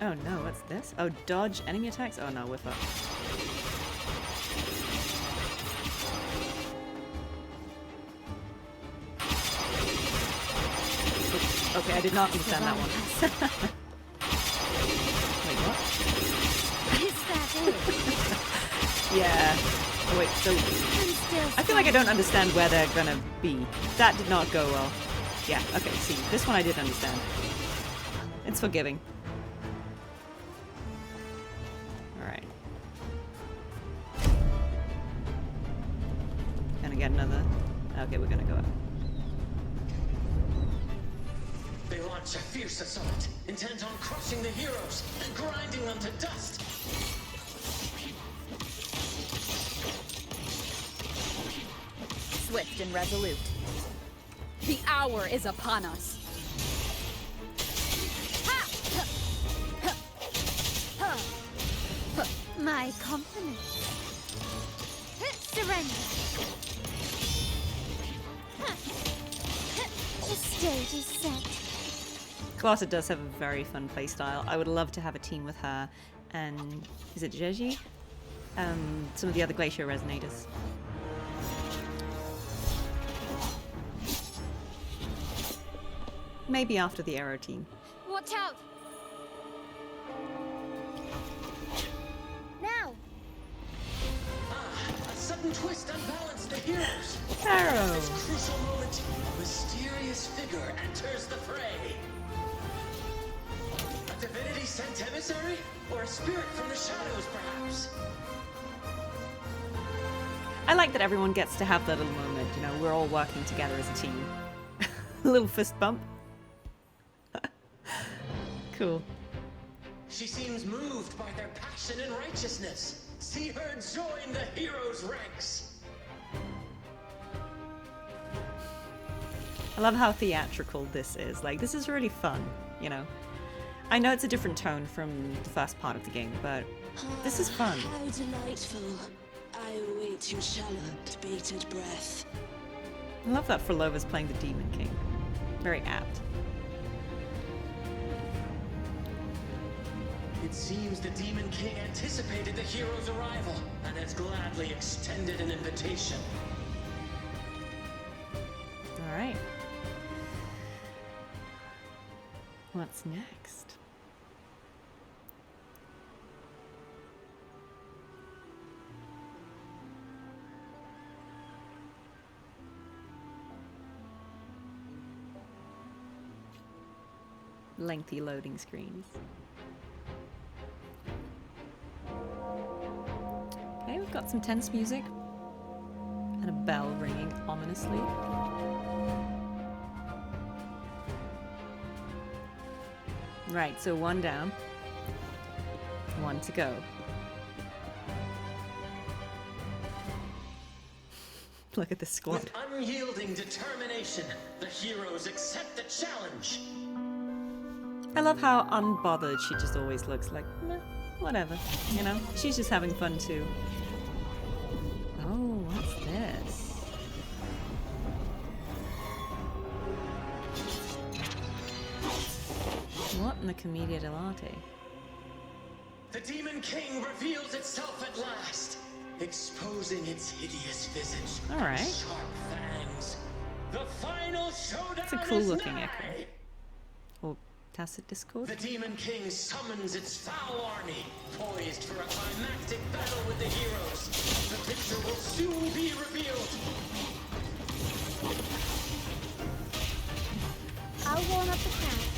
Oh no, what's this? Oh, dodge enemy attacks? Oh no, whiff up. Okay, I did not understand that one. Wait, what? Is that it? Yeah. Oh wait, so... I feel like I don't understand where they're gonna be. That did not go well. Yeah, okay, see, this one I did understand. It's forgiving. Alright. Gonna get another... Okay, we're gonna go up. They launch a fierce assault, intent on crushing the heroes and grinding them to dust. Swift and resolute. The hour is upon us. My compliments. Surrender. The stage is set. Carlotta does have a very fun playstyle. I would love to have a team with her and is it Jeji? Some of the other Glacier Resonators. Maybe after the Arrow team. Watch out! Now! A sudden twist unbalanced the heroes. Arrow! At this crucial moment, a mysterious figure enters the fray. A divinity sent emissary? Or a spirit from the shadows, perhaps? I like that everyone gets to have that little moment, you know, we're all working together as a team. A little fist bump. Cool. She seems moved by their passion and righteousness. See her join the heroes' ranks. I love how theatrical this is. Like, this is really fun, you know. I know it's a different tone from the first part of the game, but this is fun. How delightful. I await your shallow, bated breath. I love that Fhrolova's playing the Demon King. Very apt. It seems the Demon King anticipated the hero's arrival and has gladly extended an invitation. Alright. What's next? Lengthy loading screens. Okay, we've got some tense music and a bell ringing ominously. Right, so one down, one to go. Look at this squad. With unyielding determination, the heroes accept the challenge. I love how unbothered she just always looks, like, meh, whatever, you know? She's just having fun too. Oh, what's this? What in the Commedia dell'arte? The Demon King reveals itself at last, exposing its hideous visage. All right. Sharp fangs. The final showdown. It's a cool looking nigh. echo. Or tacit discord? The Demon King summons its foul army, poised for a climactic battle with the heroes. The picture will soon be revealed. I'll warm up the crowd.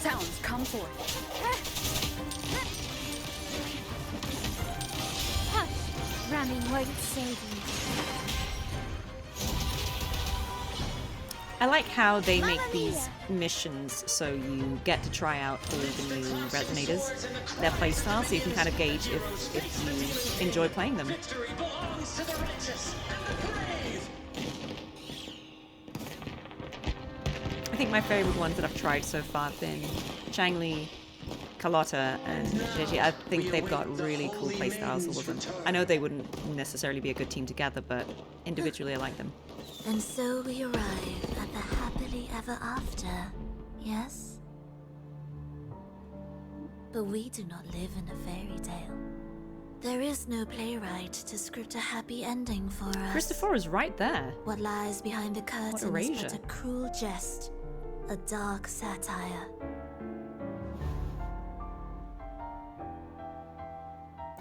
Sounds, come forth. Hush! Ramming won't save you. I like how they make these missions so you get to try out all the new Resonators, their playstyle, so you can kind of gauge if you enjoy playing them. Victory belongs to the righteous and the brave. I think my favorite ones that I've tried so far have been Changli, Carlotta, and Gigi. I think they've got really cool playstyles, all of them. I know they wouldn't necessarily be a good team together, but individually I like them. And so we arrive at the happily ever after, yes? But we do not live in a fairy tale. There is no playwright to script a happy ending for us. Christopher is right there. What lies behind the curtain is erasure. but a cruel jest, a dark satire.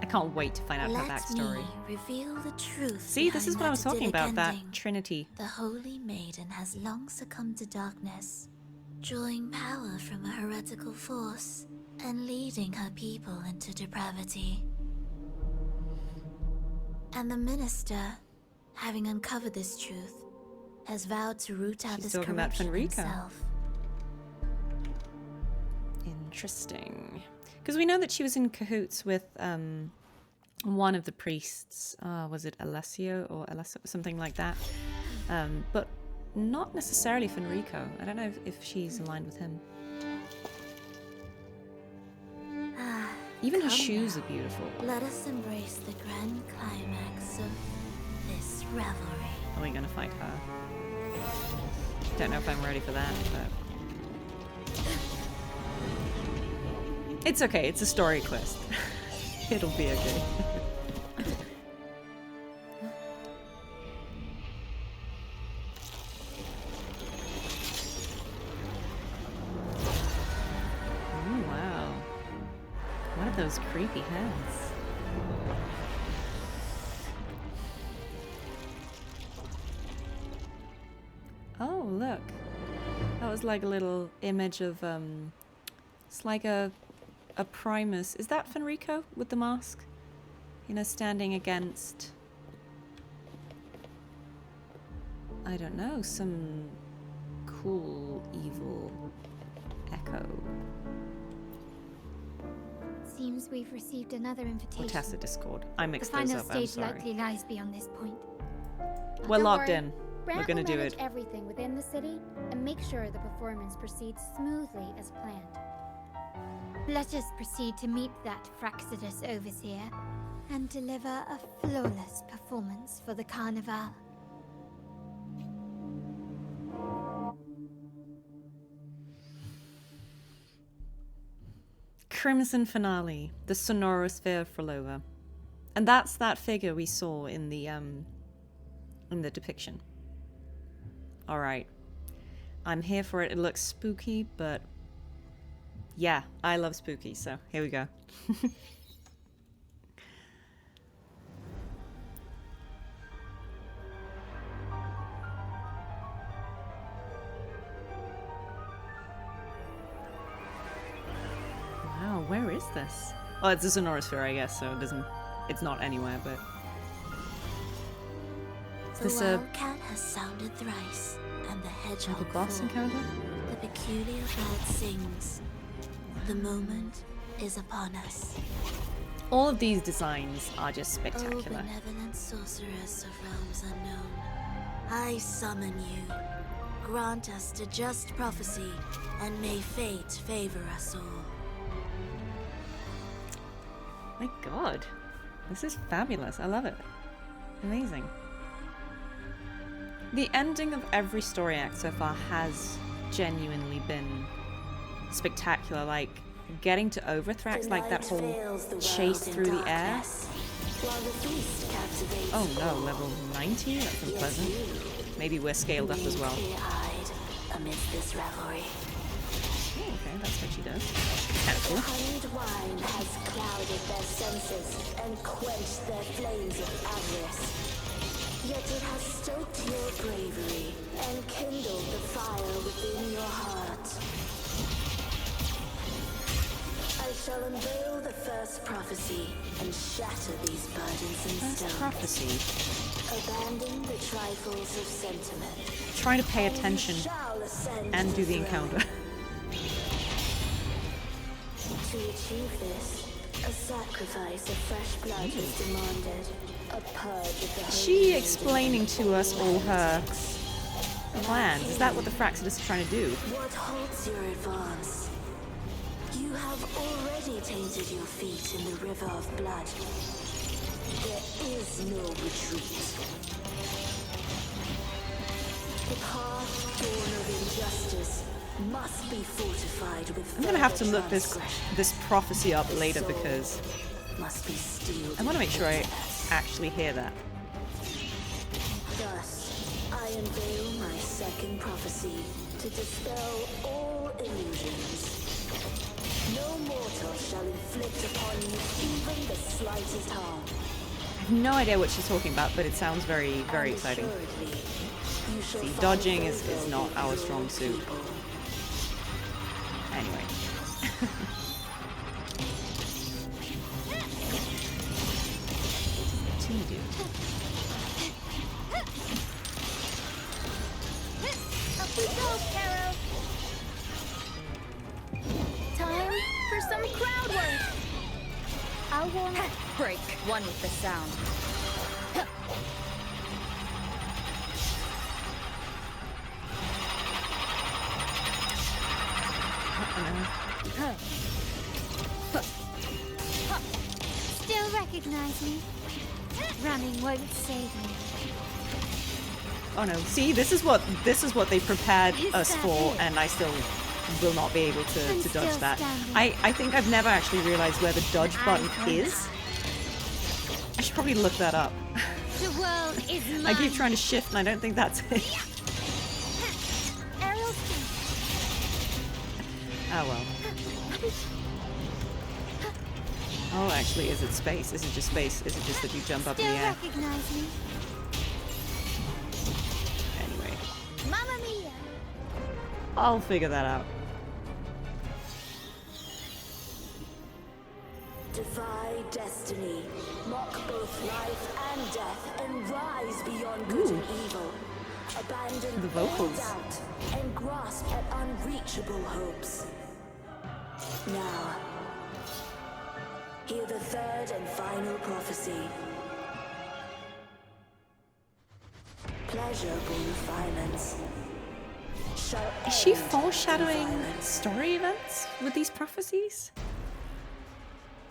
I can't wait to find out her backstory. Let me reveal the truth. See, this is what I was talking about, that ending. Trinity. The Holy Maiden has long succumbed to darkness, drawing power from a heretical force and leading her people into depravity. And the minister, having uncovered this truth, has vowed to root out this talking about corruption Fenrico. himself. Interesting. Because we know that she was in cahoots with one of the priests. Was it Alessio or Alessio, something like that? But not necessarily Fenrico. I don't know if she's aligned with him. Even her Come shoes now. are beautiful. Let us embrace the grand climax of this revelry. Are we gonna fight her? Don't know if I'm ready for that, but... It's okay, it's a story quest. It'll be okay. Ooh, wow. What are those creepy heads? Oh, look. That was like a little image of, it's like a Primus. Is that Fenrico with the mask? You know, standing against... I don't know, some cool, evil echo. Seems we've received another Or invitation. Tacit Discord. I mixed The those final up, I'm stage sorry. likely lies beyond this point. We're Don't locked worry. in. Grant We're gonna will do manage it. everything within the city and make sure the performance proceeds smoothly as planned. Let us proceed to meet that Fractsidus overseer and deliver a flawless performance for the Carnival. Crimson Finale, the Sonorosphere of Fhrolova. And that's that figure we saw in the depiction. Alright. I'm here for it. It looks spooky, but yeah, I love spooky, so here we go. Wow, where is this? Oh, it's a Sonorosphere, I guess, so it doesn't... It's not anywhere, but... Is The this a... wildcat has sounded thrice, and the hedgehog like a boss four. encounter? The peculiar bird sings. The moment is upon us. All of these designs are just O spectacular. benevolent sorceress of realms unknown, I summon you. Grant us a just prophecy, and may fate favor us all. My god. This is fabulous. I love it. Amazing. The ending of every story act so far has genuinely been spectacular. Like, getting to Overthrax, like that whole chase through the air. Oh no, level 90? That's unpleasant. Maybe we're scaled up as well. Amidst this revelry. Oh, okay, that's what she does. Kind of The cool. honeyed wine has clouded their senses and quenched their flames of avarice. Yet it has stoked your bravery and kindled the fire within your heart. I shall unveil the first prophecy and shatter these burdensome First stones. prophecy. Abandon the trifles of sentiment. Trying to pay attention and do the encounter. To achieve this, a sacrifice of fresh blood is demanded. A purge of the holy She explaining to us all her plans. Is that what the Fractsidus are trying to do? What halts your advance? You have already tainted your feet in the river of blood. There is no retreat. The path born of injustice must be fortified with I'm gonna have to further look this transgression. prophecy up The later soul because must be steeled I want to in make sure I bitterness. actually hear that. Thus, I unveil my second prophecy to dispel all illusions. No mortal shall inflict upon you even the slightest harm. I have no idea what she's talking about, but it sounds very, very And exciting. assuredly, you shall See, find dodging is favor not with our your strong suit. people. Anyway. What do you do? Up we go, Caro! Time for some crowd work! I'll warm up. Break, one with the sound. recognize me? Running won't save me. Oh no, see, this is what they prepared us for, and I still will not be able to dodge that. I think I've never actually realized where the dodge button is. I should probably look that up. The world is mine. I keep trying to shift and I don't think that's it. Oh well. Oh, actually, is it space? Is it just space? Is it just that you jump up in the air? Recognize me. Anyway. Mamma mia. I'll figure that out. Defy destiny, mock both life and death, and rise beyond good and evil. Abandon the vocals. all doubt and grasp at unreachable hopes. Now, hear the third and final prophecy. Pleasure born of violence. Is she foreshadowing story events with these prophecies?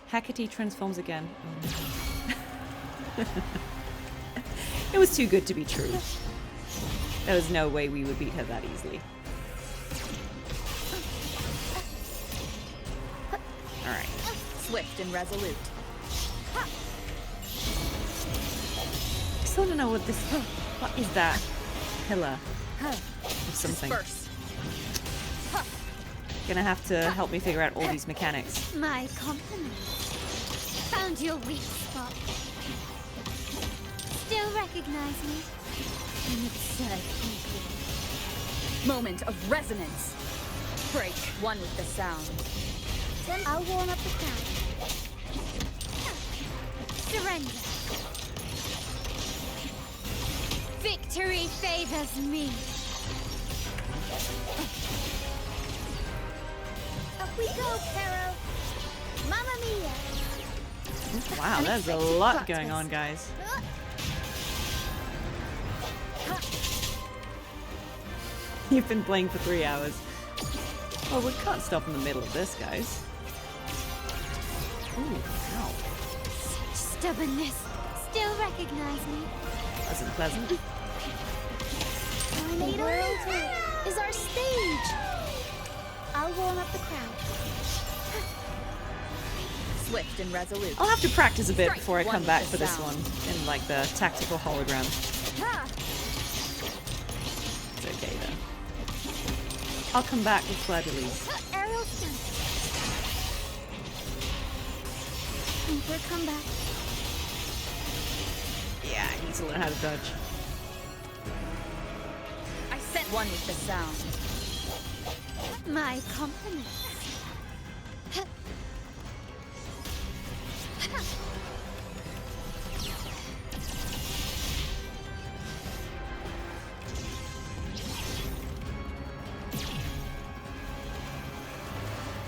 Hecate transforms again. Oh. It was too good to be true. There was no way we would beat her that easily. Alright. Swift and resolute. I still don't know what this... What is that? Pillar. Or something. Gonna have to help me figure out all these mechanics. My compliments. Found your weak spot. Still recognize me? An absurd people. Moment of resonance. Break one with the sound. Then I'll warm up the crowd. Surrender. Victory favors me. Up we go, Caro. Mamma mia. Wow, there's a lot going on, guys. You've been playing for 3 hours. Well, we can't stop in the middle of this, guys. Ooh, ow. Stubbornness. Still recognize me. Wasn't pleasant. The world is our stage. I'll warm up the crowd. Swift and resolute. I'll have to practice a bit before I come back for this one in like the tactical hologram. It's okay though. I'll come back with Fleurdelys. Aerial stunt. For a comeback. Yeah, I need to learn how to dodge. I sent one with the sound. My compliments.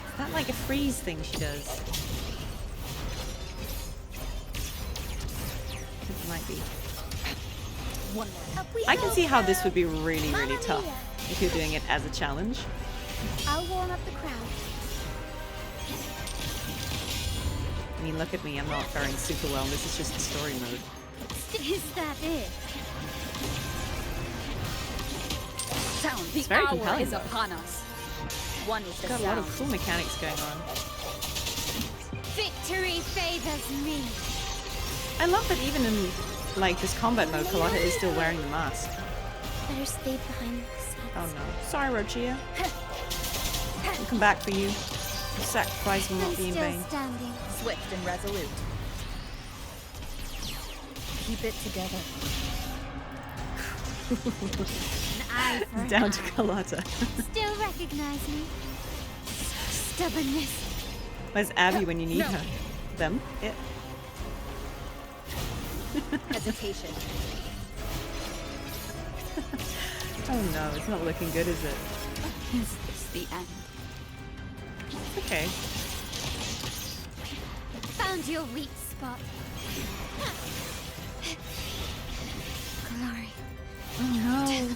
Is that like a freeze thing she does? It might be. I can see how this would be really, really tough if you're doing it as a challenge. I'll warm up the crowd. I mean, look at me, I'm not faring super well. This is just the story mode. Is that it? Sound. The very hour compelling, is though. upon us. One with the Got a sound. lot of cool mechanics going on. Victory favors me. I love that even in like this combat mode, Carlotta is still wearing the mask. Better stay behind the scenes. Oh no. Sorry, Rochia. I'll come back for you. The sacrifice will not be in vain. Standing. Swift and resolute. Keep it together. An eye for an Down eye. to Carlotta. Still recognize me. Stubbornness. Where's Abby when you need her? Them? It. Hesitation. Oh no, it's not looking good, is it? Is this the end? Okay. Found your weak spot. Glory. Oh no.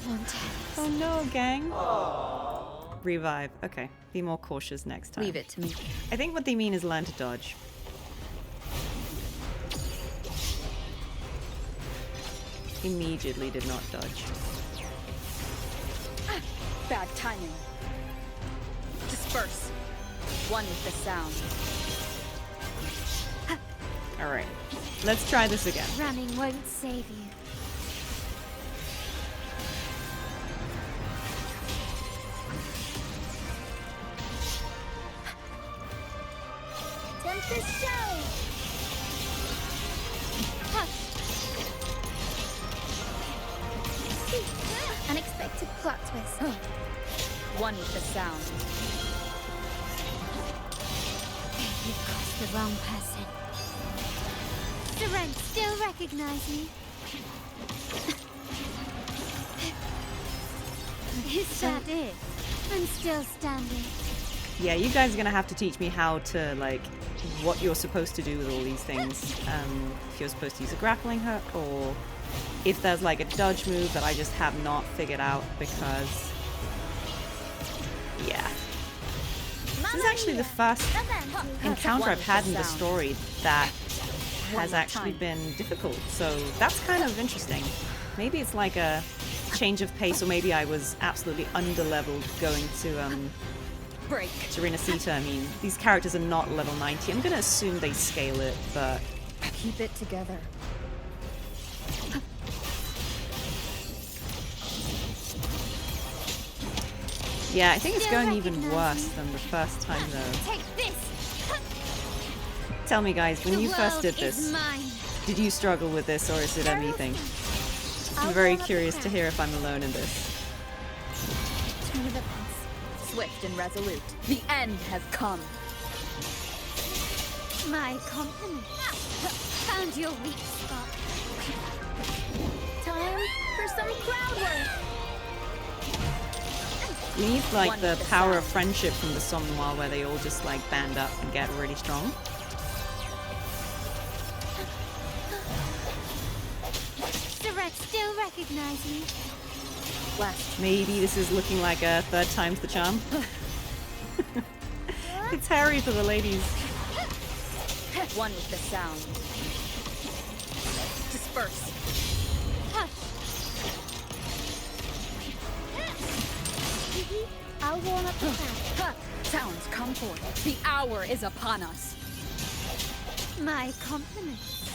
Montana. Oh no, gang. Revive. Okay. Be more cautious next time. Leave it to me. I think what they mean is learn to dodge. immediately did not dodge. Bad timing. Disperse. One with the sound. Alright, let's try this again. Running won't save you. Tempest show! Unexpected plot twist. One with the sound. You've crossed the wrong person. Seren still recognize me. Is that it? I'm still standing. Yeah, you guys are gonna have to teach me how to, like, what you're supposed to do with all these things. If you're supposed to use a grappling hook, or if there's like a dodge move that I just have not figured out, because yeah. This is actually the first encounter I've had in the story that has actually been difficult, so that's kind of interesting. Maybe it's like a change of pace, or maybe I was absolutely under-leveled going to Renacita. I mean, these characters are not level 90. I'm gonna assume they scale it, but keep it together. yeah, I think it's going even worse than the first time, though. Take this. Tell me, guys, when The you first world did is this, mine. did you struggle with this, or is it anything? I'm very curious to hear if I'm alone in this. Turn of events. Swift and resolute. The end has come. My compliments. Found your weak spot. Time for some crowd work. We need, like, the power of friendship from the Somnoir, where they all just, like, band up and get really strong. Seren still recognize me. Maybe this is looking like a third time's the charm. It's Harry for the ladies. One with the sound. Disperse. I'll warm up the crowd. Sounds come forth. The hour is upon us. My compliments.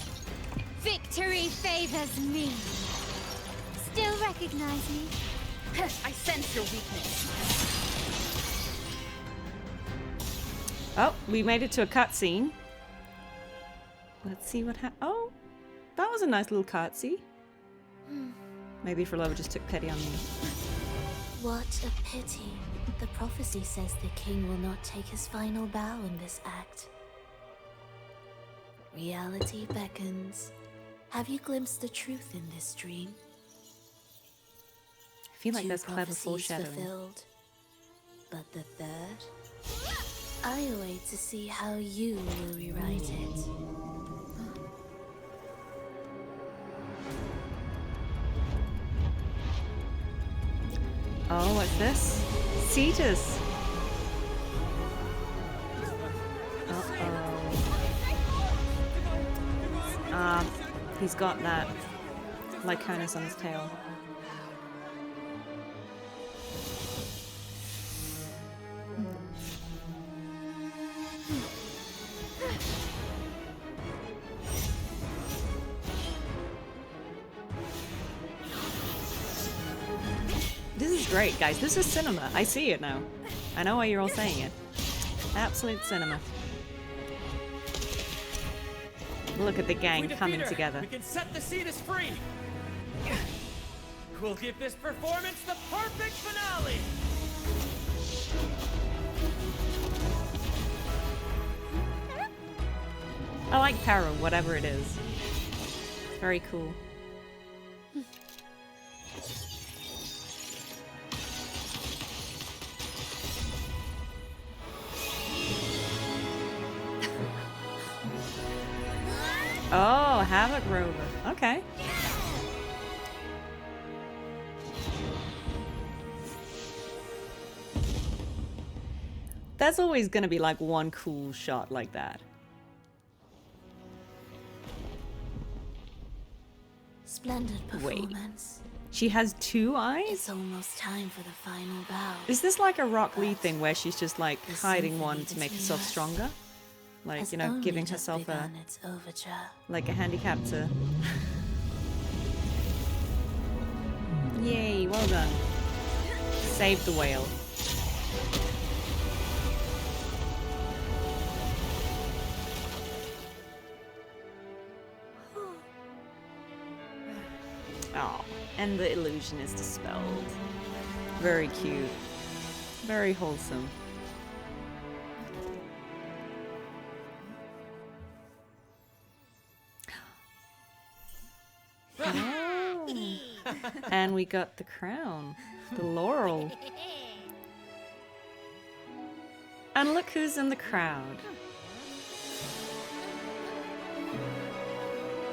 Victory favors me. Still recognize me. I sense your weakness. Oh, we made it to a cutscene. Let's see what happened. Oh, that was a nice little cutscene. Maybe Frollova just took pity on me. What a pity. The prophecy says the king will not take his final bow in this act. Reality beckons. Have you glimpsed the truth in this dream? I feel like Two there's clever prophecies foreshadowing. fulfilled, but the third? I await to see how you will rewrite it. Oh, what's this? Cetus! Uh-oh. He's got that Lyconus on his tail. This is great, guys. This is cinema. I see it now. I know why you're all saying it. Absolute cinema. Look at the gang coming together. We can set the Cetus free. We'll give this performance the perfect finale. I like Para, whatever it is. Very cool. Oh, Havoc Rover. Okay. There's always gonna be like one cool shot like that. Splendid performance. She has 2 eyes? It's almost time for the final bow. Is this like a Rock Lee thing where she's just like hiding one to make herself stronger? Like, you know, giving herself a like a handicap to Yay, well done. Saved the whale. Oh, and the illusion is dispelled. Very cute. Very wholesome. Oh. And we got the crown. The laurel. And look who's in the crowd.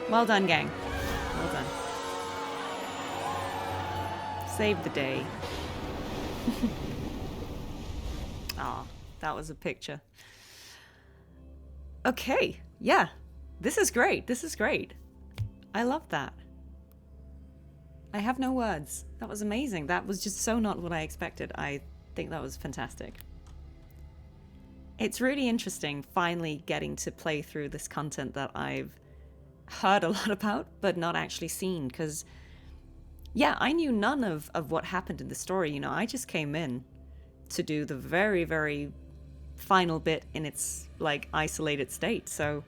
Well done, gang. Well done. Save the day. Aw, that was a picture. Okay, yeah. This is great. This is great. I love that. I have no words. That was amazing. That was just so not what I expected. I think that was fantastic. It's really interesting finally getting to play through this content that I've heard a lot about, but not actually seen, because yeah, I knew none of what happened in the story. You know, I just came in to do the very, very final bit in its like isolated state. So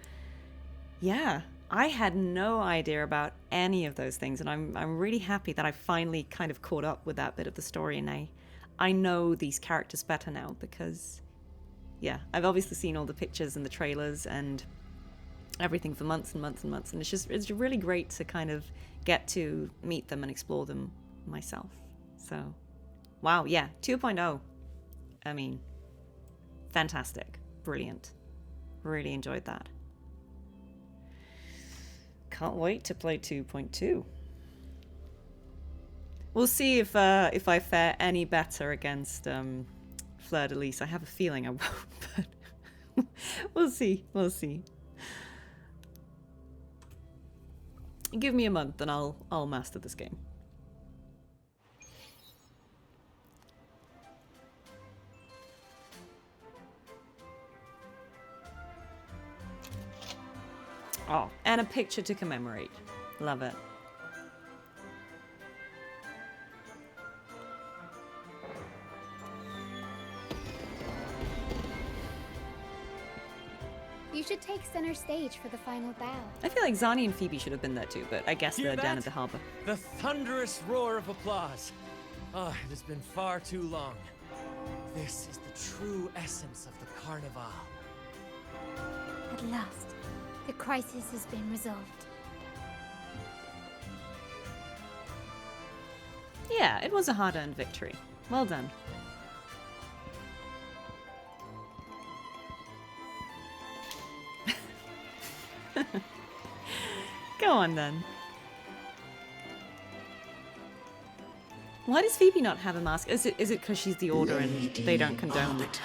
yeah, I had no idea about any of those things, and I'm really happy that I finally kind of caught up with that bit of the story, and I know these characters better now, because yeah, I've obviously seen all the pictures and the trailers and everything for months and months and months, and it's really great to kind of get to meet them and explore them myself. So wow, yeah, 2.0. I mean, fantastic, brilliant, really enjoyed that. Can't wait to play 2.2. We'll see if I fare any better against Fleurdelys. I have a feeling I won't, but we'll see. We'll see. Give me a month and I'll master this game. Oh, and a picture to commemorate. Love it. You should take center stage for the final bow. I feel like Zani and Phoebe should have been there too, but I guess they're down at the harbor. The thunderous roar of applause. Ah, it has been far too long. This is the true essence of the Carnival. At last, the crisis has been resolved. Yeah, it was a hard-earned victory. Well done. Go on then. Why does Phoebe not have a mask? Is it because she's the Order and they don't condone it?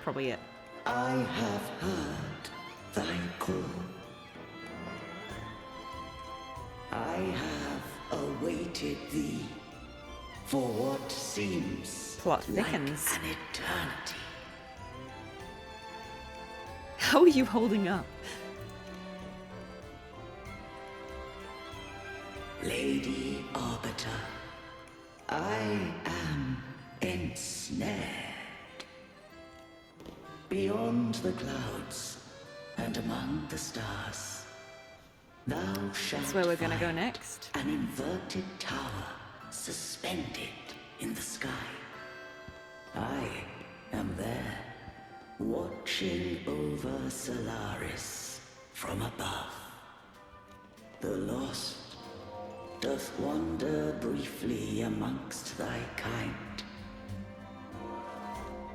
Probably it. I have heard thy call. I have awaited thee for what seems Plot like thickens. an eternity. How are you holding up? Lady Arbiter, I am ensnared. Beyond the clouds and among the stars, thou shalt That's where we're gonna go find next. an inverted tower suspended in the sky. I am there, watching over Solaris from above. The lost doth wander briefly amongst thy kind.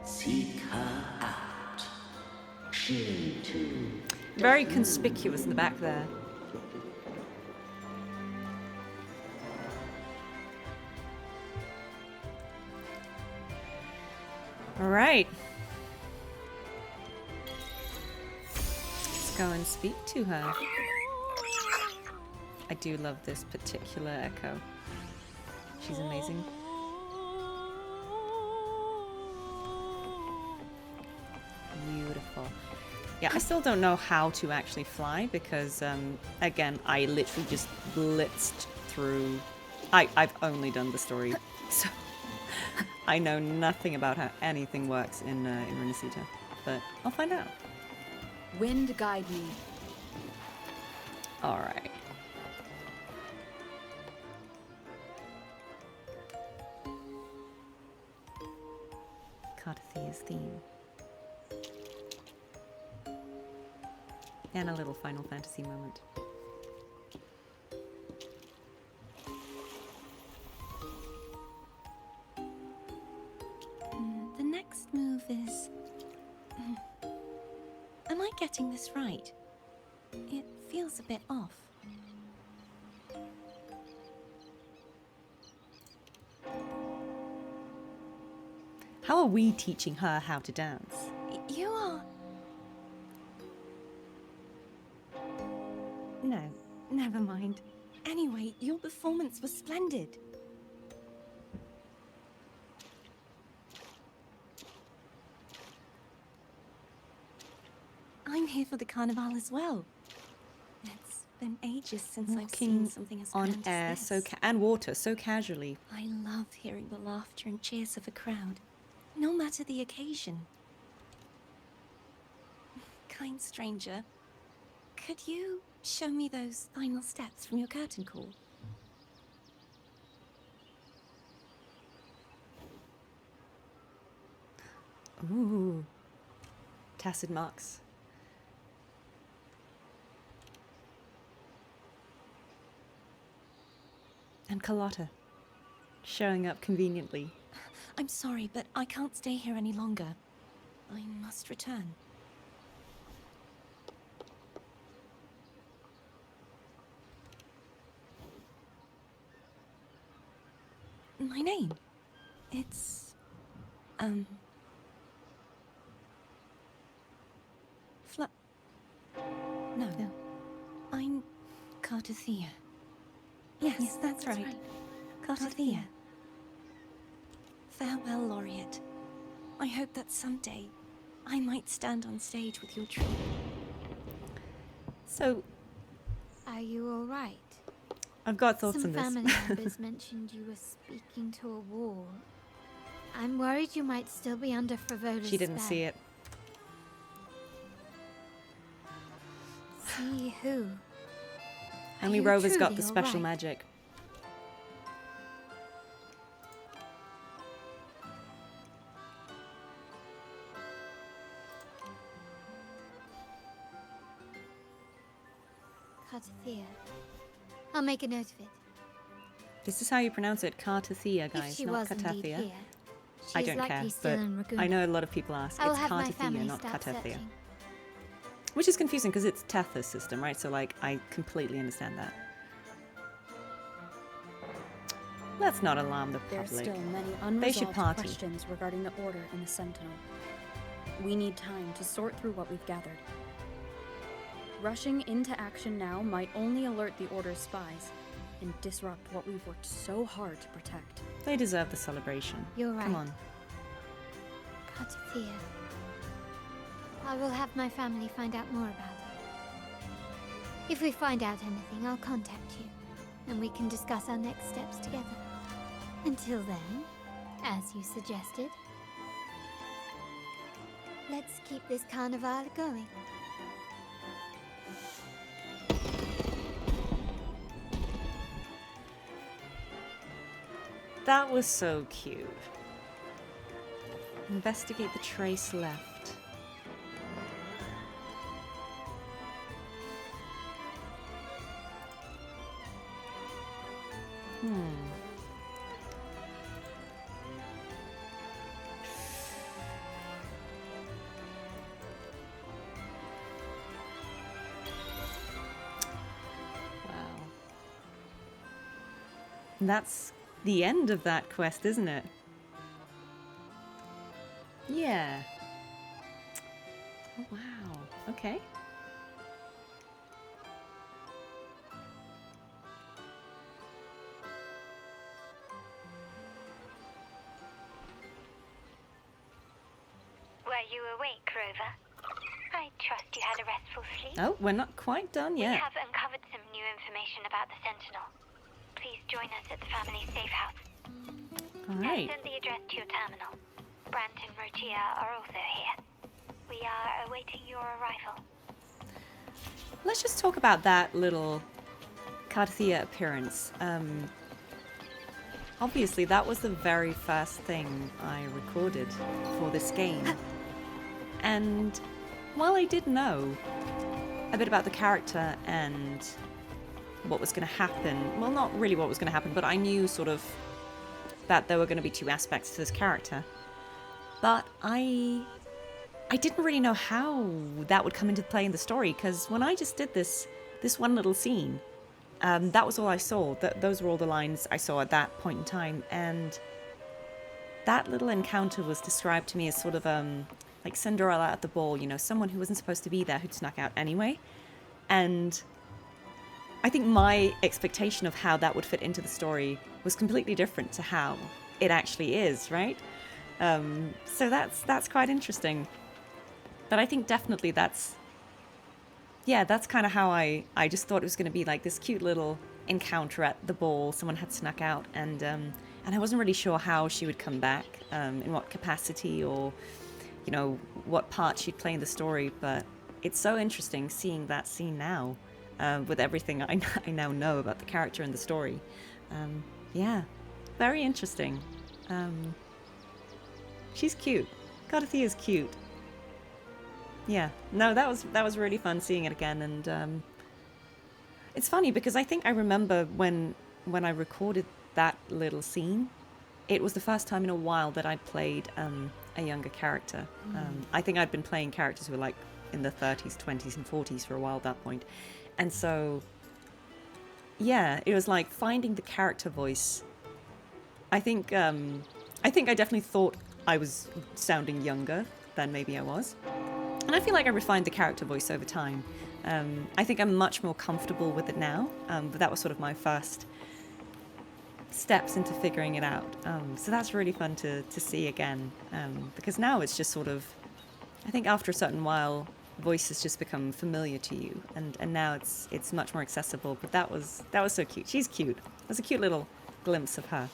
Seek her out. She too. Very conspicuous in the back there. All right. Let's go and speak to her. I do love this particular echo. She's amazing. Beautiful. Yeah, I still don't know how to actually fly because, again, I literally just blitzed through. I've only done the story, so I know nothing about how anything works in Renacita, but I'll find out. Wind guide me. All right. Cartethyia's theme. And a little Final Fantasy moment. The next move is... Am I getting this right? It feels a bit off. How are we teaching her how to dance? You are... No, never mind. Anyway, your performance was splendid. I'm here for the Carnival as well. It's been ages since I've seen something as grand on air as this. and water so casually. I love hearing the laughter and cheers of a crowd, no matter the occasion. Kind stranger, could you show me those final steps from your curtain call? Ooh. Tacit marks. And Carlotta, showing up conveniently. I'm sorry, but I can't stay here any longer. I must return. My name? It's... No. I'm Cartethyia. Yes, that's right. Cartethyia. Farewell, Laureate. I hope that someday I might stand on stage with your troupe. So... Are you alright? I've got thoughts Some on this. family members mentioned you were speaking to a wall. I'm worried you might still be under Fhroldelys' She didn't see it. See who? Only you Rover's got truly the special alright? magic. Cartethyia. I'll make a note of it. This is how you pronounce it, Cartethyia, guys, If she not was indeed Cartethyia. here, she I is don't likely care, still but in Raguna. I know a lot of people ask. I will It's have my Cartethyia, family not start Cartethia. searching. Which is confusing because it's Tetha's system, right? So, like, I completely understand that. Let's not alarm the There's public. still many They should unresolved party. questions regarding the Order and the Sentinel. We need time to sort through what we've gathered. Rushing into action now might only alert the Order's spies and disrupt what we've worked so hard to protect. They deserve the celebration. You're right. Come on. Cartethyia. I will have my family find out more about her. If we find out anything, I'll contact you, and we can discuss our next steps together. Until then, as you suggested, let's keep this carnival going. That was so cute. Investigate the trace left. Wow. That's the end of that quest, isn't it? Yeah. Oh, wow. Okay. Were you awake, Rover? I trust you had a restful sleep. Oh, we're not quite done yet. We have uncovered some new information about the Sentinel. Please join us at the family safe house. All right. I'll send the address to your terminal. Brant and Rotia are also here. We are awaiting your arrival. Let's just talk about that little Cartethyia appearance. Obviously, that was the very first thing I recorded for this game. And while I did know a bit about the character and what was going to happen, well, not really what was going to happen, but I knew sort of that there were going to be two aspects to this character. But I didn't really know how that would come into play in the story, because when I just did this one little scene, that was all I saw. Those were all the lines I saw at that point in time, and that little encounter was described to me as sort of like Cinderella at the ball, you know, someone who wasn't supposed to be there who'd snuck out anyway. And I think my expectation of how that would fit into the story was completely different to how it actually is, right? So that's quite interesting. But I think definitely that's kind of how I just thought it was going to be, like this cute little encounter at the ball. Someone had snuck out, and I wasn't really sure how she would come back, in what capacity, or, you know, what part she'd play in the story. But it's so interesting seeing that scene now, with everything I now know about the character and the story. Yeah, very interesting. She's cute. Cartethyia is cute. Yeah, no, that was really fun seeing it again, and it's funny because I think I remember when I recorded that little scene, it was the first time in a while that I'd played a younger character. I think I'd been playing characters who were like in the 30s, 20s, and 40s for a while at that point, and so yeah, it was like finding the character voice. I think I definitely thought I was sounding younger than maybe I was. And I feel like I refined the character voice over time. I think I'm much more comfortable with it now, but that was sort of my first steps into figuring it out. So that's really fun to see again, because now it's just sort of, I think after a certain while, voices just become familiar to you, and now it's much more accessible. But that was so cute. She's cute. It was a cute little glimpse of her.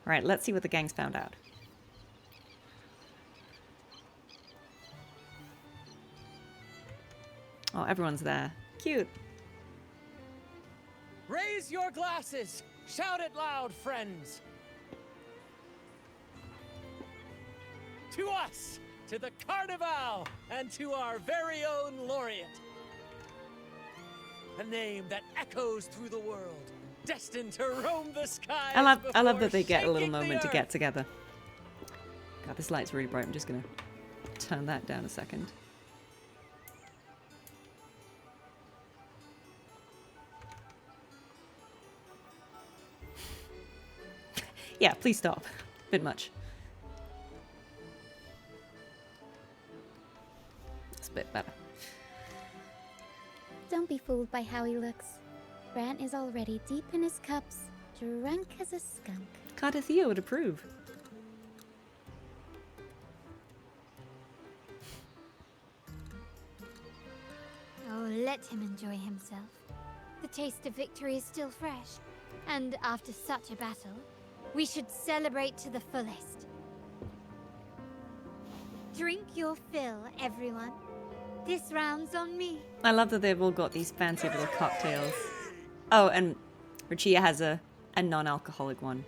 All right, let's see what the gang's found out. Oh, everyone's there. Cute. Raise your glasses! Shout it loud, friends! To us! To the Carnival! And to our very own laureate! A name that echoes through the world, destined to roam the skies. I love that they get a little moment to get together. God, this light's really bright. I'm just gonna turn that down a second. Yeah, please stop. Bit much. It's a bit better. Don't be fooled by how he looks. Brant is already deep in his cups, drunk as a skunk. Cartethyia would approve. Oh, let him enjoy himself. The taste of victory is still fresh, and after such a battle, we should celebrate to the fullest. Drink your fill, everyone. This round's on me. I love that they've all got these fancy little cocktails. Oh, and Rotia has a non-alcoholic one.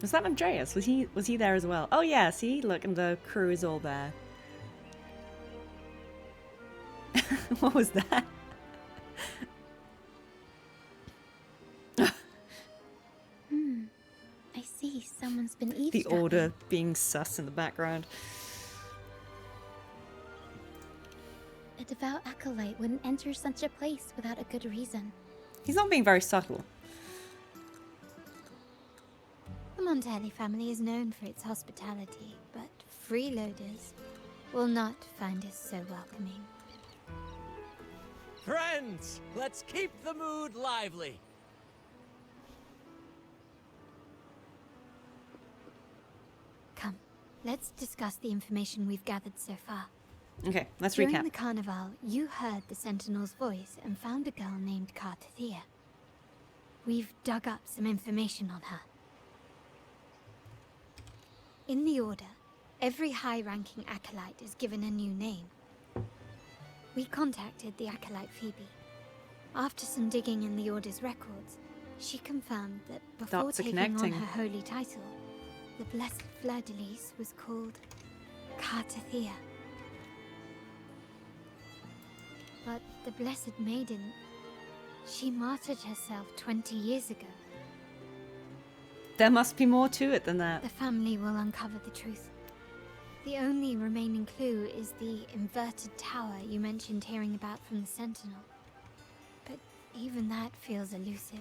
Was that Andreas? Was he there as well? Oh yeah, see? Look, and the crew is all there. What was that? I see. Someone's been eavesdropping. The order being sus in the background. A devout acolyte wouldn't enter such a place without a good reason. He's not being very subtle. The Montelli family is known for its hospitality, but freeloaders will not find us so welcoming. Friends, let's keep the mood lively. let's discuss the information we've gathered so far. Okay, let's During recap. the Carnival, you heard the Sentinel's voice and found a girl named Cartethyia. We've dug up some information on her. In the Order, every high-ranking acolyte is given a new name. We contacted the acolyte Phoebe. After some digging in the Order's records, she confirmed that before Dots are taking on connecting. her holy title, the blessed Fleurdelys was called Cartethyia. But the Blessed Maiden, she martyred herself 20 years ago. There must be more to it than that. The family will uncover the truth. The only remaining clue is the inverted tower you mentioned hearing about from the Sentinel. But even that feels elusive.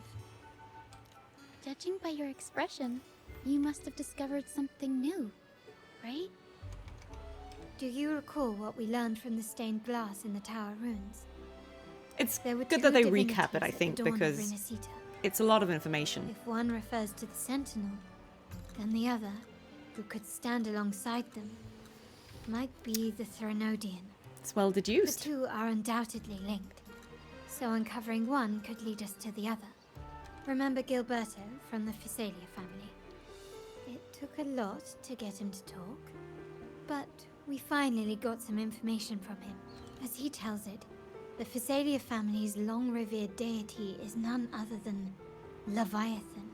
Judging by your expression, you must have discovered something new, right? Do you recall what we learned from the stained glass in the tower ruins? It's There were good two that they divinities recap it, I at the think, dawn of because Renesita. it's a lot of information. If one refers to the Sentinel, then the other, who could stand alongside them, might be the Threnodian. It's well deduced. The two are undoubtedly linked, so uncovering one could lead us to the other. Remember Gilberto from the Physalia family? It took a lot to get him to talk, but we finally got some information from him. As he tells it, the Physalia family's long-revered deity is none other than Leviathan,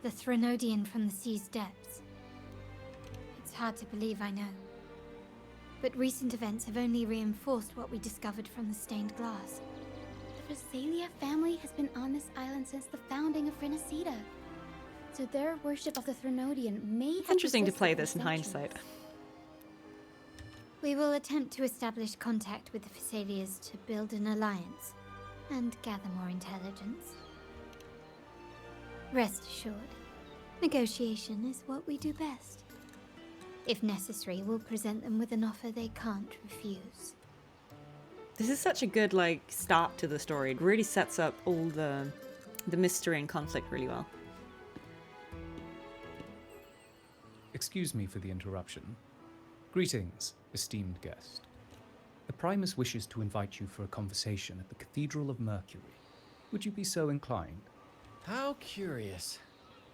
the Threnodian from the sea's depths. It's hard to believe, I know. But recent events have only reinforced what we discovered from the stained glass. The Physalia family has been on this island since the founding of Renesita. So their worship of the Threnodian may have Interesting to persisted play for this in centuries. hindsight. We will attempt to establish contact with the Physalias to build an alliance and gather more intelligence. Rest assured, negotiation is what we do best. If necessary, we'll present them with an offer they can't refuse. This is such a good start to the story. It really sets up all the mystery and conflict really well. Excuse me for the interruption. Greetings, esteemed guest. The Primus wishes to invite you for a conversation at the Cathedral of Mercury. Would you be so inclined? How curious.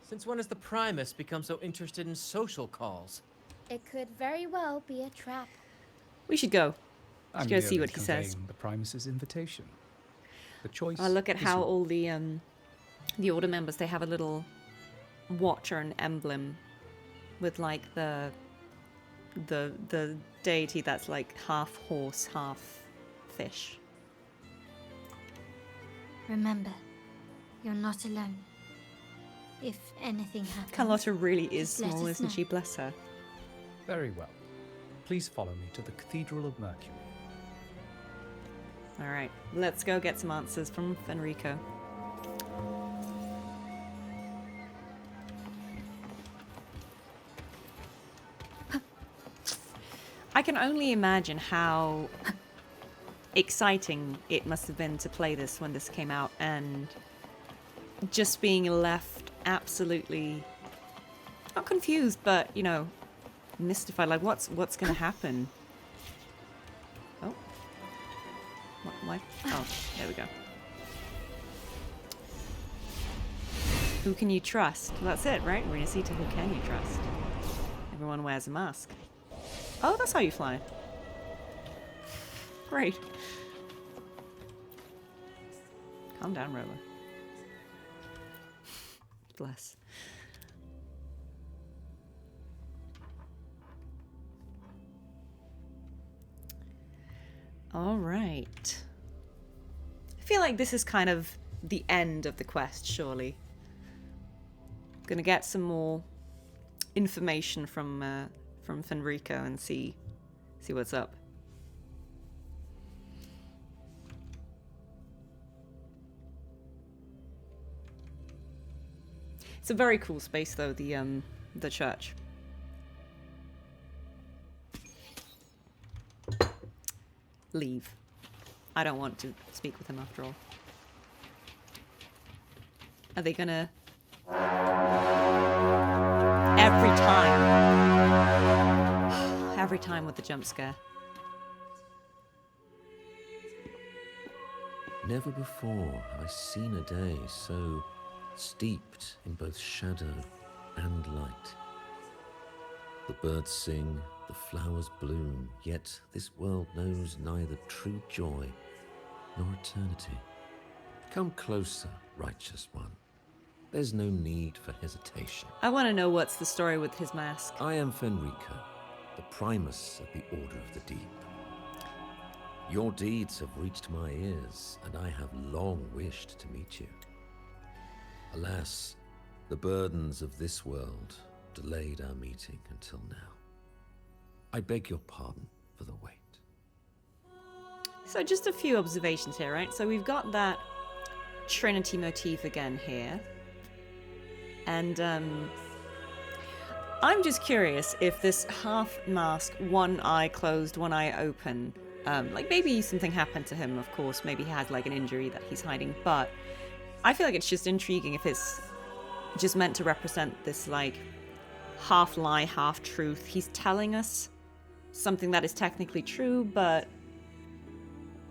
Since when has the Primus become so interested in social calls? It could very well be a trap. We should go. I'm Let's go see merely what he says. conveying the Primus's invitation. The choice. Oh, look at is how yours. all the Order members, they have a little watch or an emblem with the deity that's half horse, half fish. Remember, you're not alone. If anything happens, Carlotta really is just let small, us isn't know. she? Bless her. Very well. Please follow me to the Cathedral of Mercury. Alright, let's go get some answers from Fenrico. I can only imagine how exciting it must have been to play this when this came out, and just being left absolutely not confused, but mystified. What's going to happen? Oh, what? Oh, there we go. Who can you trust? Well, that's it, right? Renesita, who can you trust? Everyone wears a mask. Oh, that's how you fly. Great. Calm down, Rola. Bless. All right. I feel like this is kind of the end of the quest, surely. Gonna get some more information from Fenrico and see what's up. It's a very cool space, though, the church. Leave. I don't want to speak with him after all. Are they gonna... Every time. Every time with the jump scare. Never before have I seen a day so steeped in both shadow and light. The birds sing, the flowers bloom, yet this world knows neither true joy nor eternity. Come closer, righteous one. There's no need for hesitation. I want to know what's the story with his mask. I am Fenrico, the Primus of the Order of the Deep. Your deeds have reached my ears, and I have long wished to meet you. Alas, the burdens of this world delayed our meeting until now. I beg your pardon for the wait. So just a few observations here, right? So we've got that Trinity motif again here. And I'm just curious if this half mask, one eye closed, one eye open, like maybe something happened to him, of course. Maybe he has like an injury that he's hiding, but I feel like it's just intriguing if it's just meant to represent this like half lie, half truth. He's telling us something that is technically true, but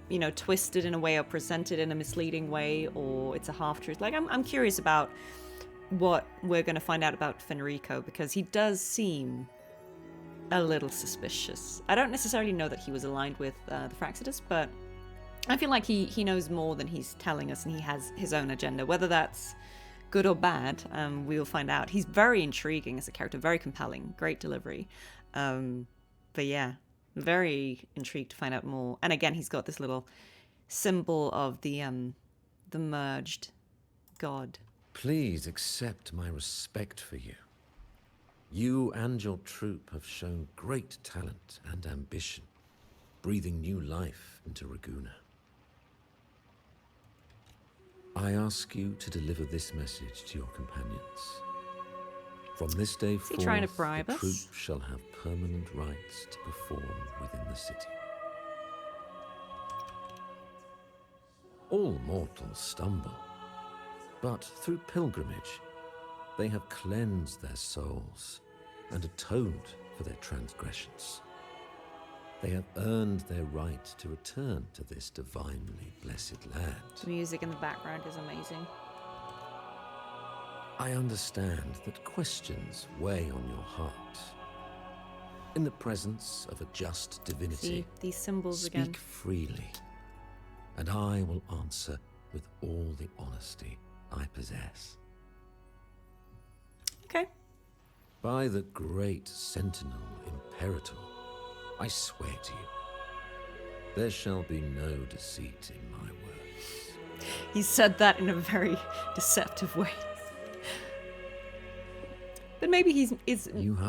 you know, twisted in a way or presented in a misleading way, or it's a half truth. Like I'm curious about what we're going to find out about Fenrico, because he does seem a little suspicious. I don't necessarily know that he was aligned with the Fractsidus, but I feel like he knows more than he's telling us, and he has his own agenda. Whether that's good or bad, we'll find out. He's very intriguing as a character, very compelling, great delivery. But yeah, very intrigued to find out more. And again, he's got this little symbol of the merged god. Please accept my respect for you. You and your troop have shown great talent and ambition, breathing new life into Raguna. I ask you to deliver this message to your companions. From this day forth, trying to bribe the us? troop shall have permanent rights to perform within the city. All mortals stumble, but through pilgrimage, they have cleansed their souls and atoned for their transgressions. They have earned their right to return to this divinely blessed land. The music in the background is amazing. I understand that questions weigh on your heart. In the presence of a just divinity, See, these symbols speak again. freely, and I will answer with all the honesty I possess. Okay. By the great Sentinel Imperator, I swear to you, there shall be no deceit in my words. He said that in a very deceptive way. But maybe he's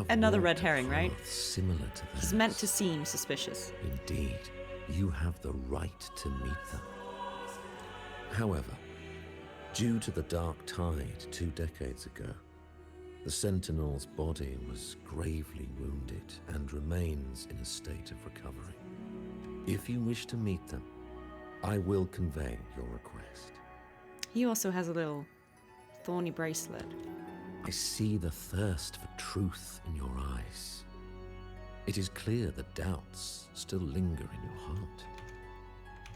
another red herring, right? Similar to that. He's meant to seem suspicious. Indeed, you have the right to meet them. However, due to the Dark Tide 2 decades ago, the Sentinel's body was gravely wounded and remains in a state of recovery. If you wish to meet them, I will convey your request. He also has a little thorny bracelet. I see the thirst for truth in your eyes. It is clear that doubts still linger in your heart.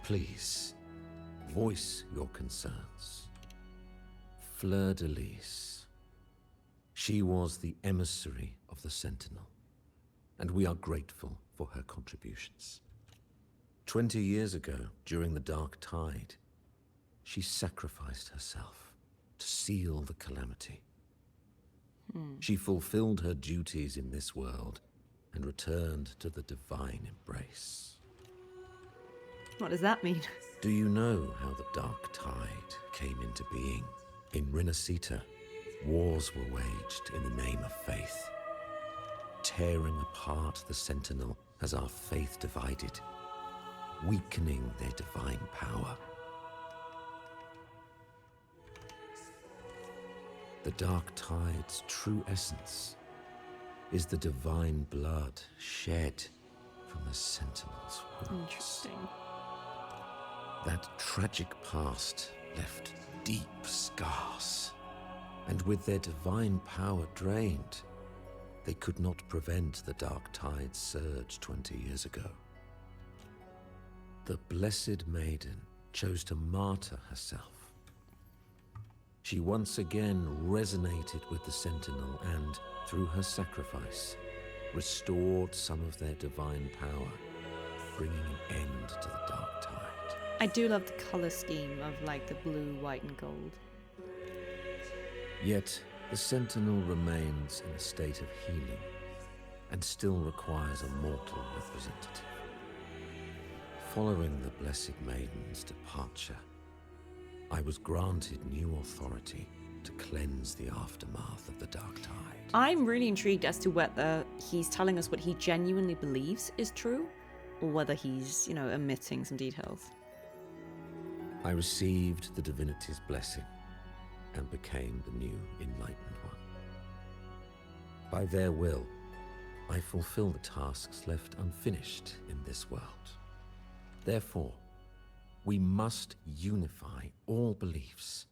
Please, voice your concerns. Fleurdelys. She was the emissary of the Sentinel, and we are grateful for her contributions. 20 years ago, during the Dark Tide, she sacrificed herself to seal the calamity. She fulfilled her duties in this world and returned to the divine embrace. What does that mean? Do you know how the Dark Tide came into being? In Rinascita, wars were waged in the name of faith, tearing apart the Sentinel as our faith divided, weakening their divine power. The Dark Tide's true essence is the divine blood shed from the Sentinel's wounds. Interesting. That tragic past left deep scars, and with their divine power drained, they could not prevent the dark tide's surge 20 years ago. The Blessed Maiden chose to martyr herself. She once again resonated with the Sentinel and, through her sacrifice, restored some of their divine power, bringing an end to the dark tide. I do love the color scheme of like the blue, white, and gold. Yet, the Sentinel remains in a state of healing and still requires a mortal representative. Following the Blessed Maiden's departure, I was granted new authority to cleanse the aftermath of the dark tide. I'm really intrigued as to whether he's telling us what he genuinely believes is true, or whether he's, you know, omitting some details. I received the divinity's blessing and became the new enlightened one. By their will, I fulfill the tasks left unfinished in this world. Therefore, we must unify all beliefs,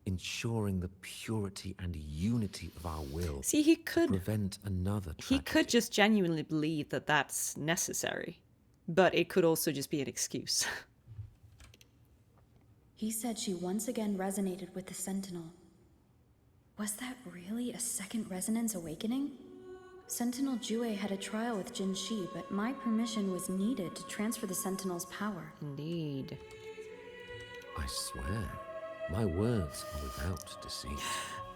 ensuring the purity and unity of our will. See, he could to prevent another tragedy. He could just genuinely believe that that's necessary, but it could also just be an excuse. He said she once again resonated with the Sentinel. Was that really a second resonance awakening? Sentinel Jue had a trial with Jin Shi, but my permission was needed to transfer the Sentinel's power. Indeed. I swear, my words are without deceit.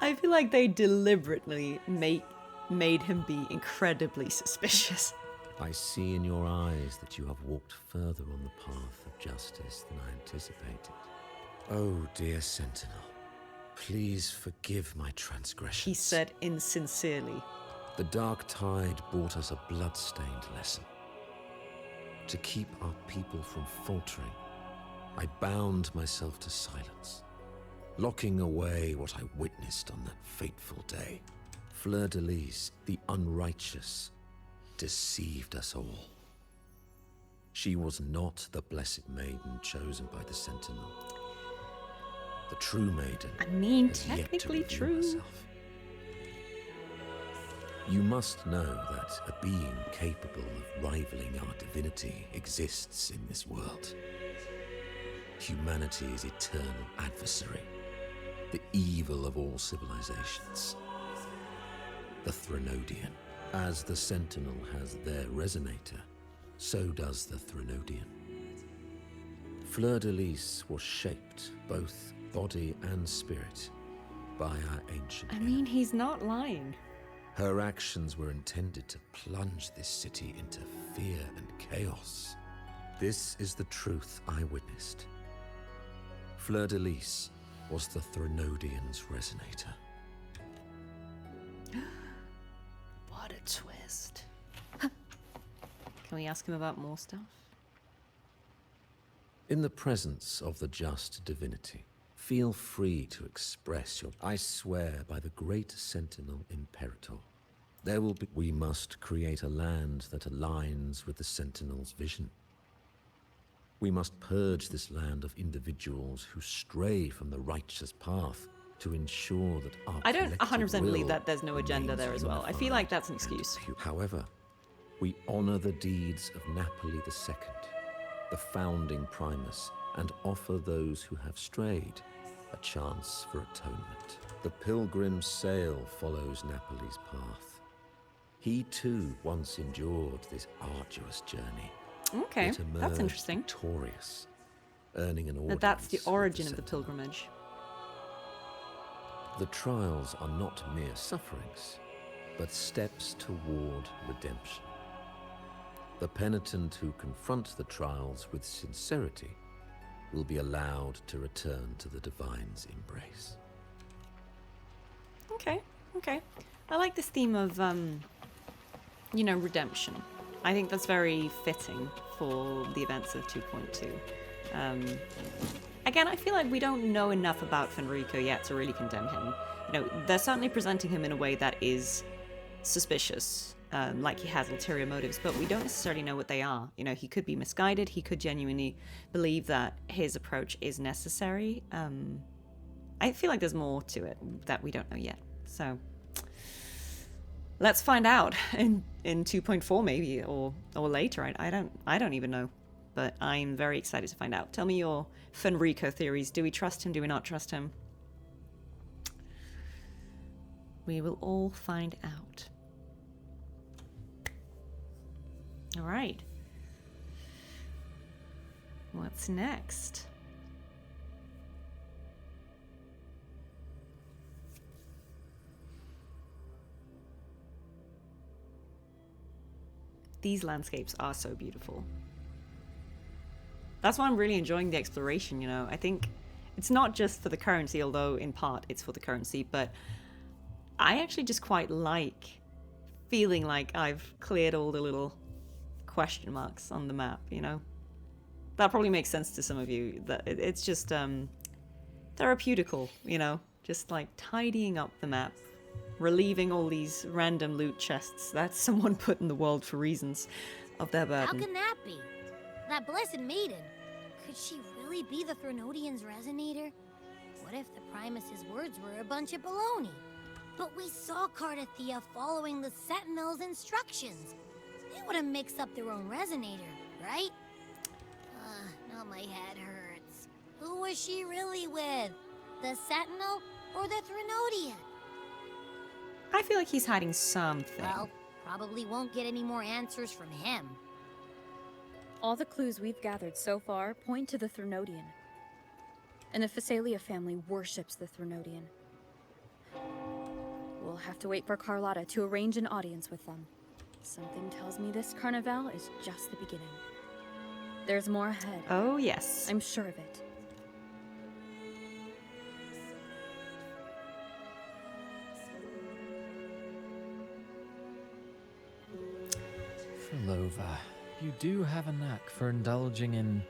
I feel like they deliberately made him be incredibly suspicious. I see in your eyes that you have walked further on the path of justice than I anticipated. Oh, dear Sentinel, please forgive my transgressions. He said insincerely. The dark tide brought us a blood-stained lesson. To keep our people from faltering, I bound myself to silence, locking away what I witnessed on that fateful day. Fleurdelys, the unrighteous, deceived us all. She was not the Blessed Maiden chosen by the Sentinel. The true maiden. I mean, has yet to technically reveal true. herself. You must know that a being capable of rivaling our divinity exists in this world. Humanity's eternal adversary, the evil of all civilizations. The Threnodian. As the Sentinel has their resonator, so does the Threnodian. Fleurdelys was shaped, both body and spirit, by our ancient I mean, he's not lying. Her actions were intended to plunge this city into fear and chaos. This is the truth I witnessed. Fleurdelys was the Threnodian's resonator. What a twist. Can we ask him about more stuff? In the presence of the just divinity, feel free to express your... I swear by the great Sentinel Imperator, there will be... We must create a land that aligns with the Sentinel's vision. We must purge this land of individuals who stray from the righteous path to ensure that our I don't 100% believe will that there's no agenda remains there as well. I feel like that's an excuse. However, we honor the deeds of Napoli II, the founding Primus, and offer those who have strayed a chance for atonement. The pilgrim's sail follows Napoli's path. He too once endured this arduous journey. Okay, yet that's emerged interesting. Victorious, earning an audience. That's the with origin of the Sentinel. pilgrimage. The trials are not mere sufferings, but steps toward redemption. The penitent who confront the trials with sincerity will be allowed to return to the divine's embrace. Okay, okay. I like this theme of, you know, redemption. I think that's very fitting for the events of 2.2. Again, I feel like we don't know enough about Fenrico yet to really condemn him. You know, they're certainly presenting him in a way that is suspicious, like he has ulterior motives, but we don't necessarily know what they are. You know, he could be misguided, he could genuinely believe that his approach is necessary. I feel like there's more to it that we don't know yet. So, Let's find out in 2.4 maybe, or later. I don't even know, but I'm very excited to find out. Tell me your Fenrico theories. Do we trust him? Do we not trust him? We will all find out. All right. What's next? These landscapes are so beautiful. That's why I'm really enjoying the exploration, you know. I think it's not just for the currency, although in part it's for the currency, but I actually just quite like feeling like I've cleared all the little question marks on the map, you know. That probably makes sense to some of you. That it's just therapeutical, you know, just like tidying up the map, relieving all these random loot chests that someone put in the world for reasons of their burden. How can that be? That blessed maiden, could she really be the Threnodian's resonator? What if the Primus's words were a bunch of baloney? But we saw Cartethyia following the Sentinel's instructions. They would have mixed up their own resonator, right? Now my head hurts. Who was she really with? The Sentinel or the Threnodian? I feel like he's hiding something. Well, probably won't get any more answers from him. All the clues we've gathered so far point to the Threnodian. And the Phasalia family worships the Threnodian. We'll have to wait for Carlotta to arrange an audience with them. Something tells me this Carnival is just the beginning. There's more ahead. Oh, yes. I'm sure of it. Fleurdelys, you do have a knack for indulging in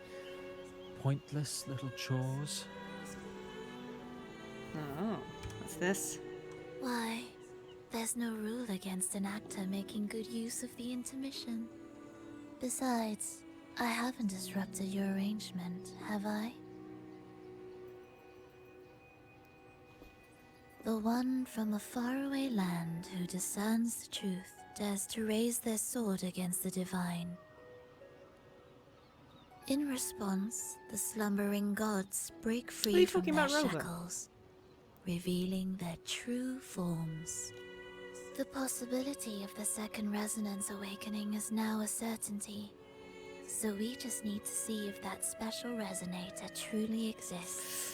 pointless little chores. Oh, what's this? Why, there's no rule against an actor making good use of the intermission. Besides, I haven't disrupted your arrangement, have I? The one from a faraway land who discerns the truth dares to raise their sword against the divine. In response, the slumbering gods break free from their shackles, revealing their true forms. The possibility of the second resonance awakening is now a certainty. So we just need to see if that special resonator truly exists.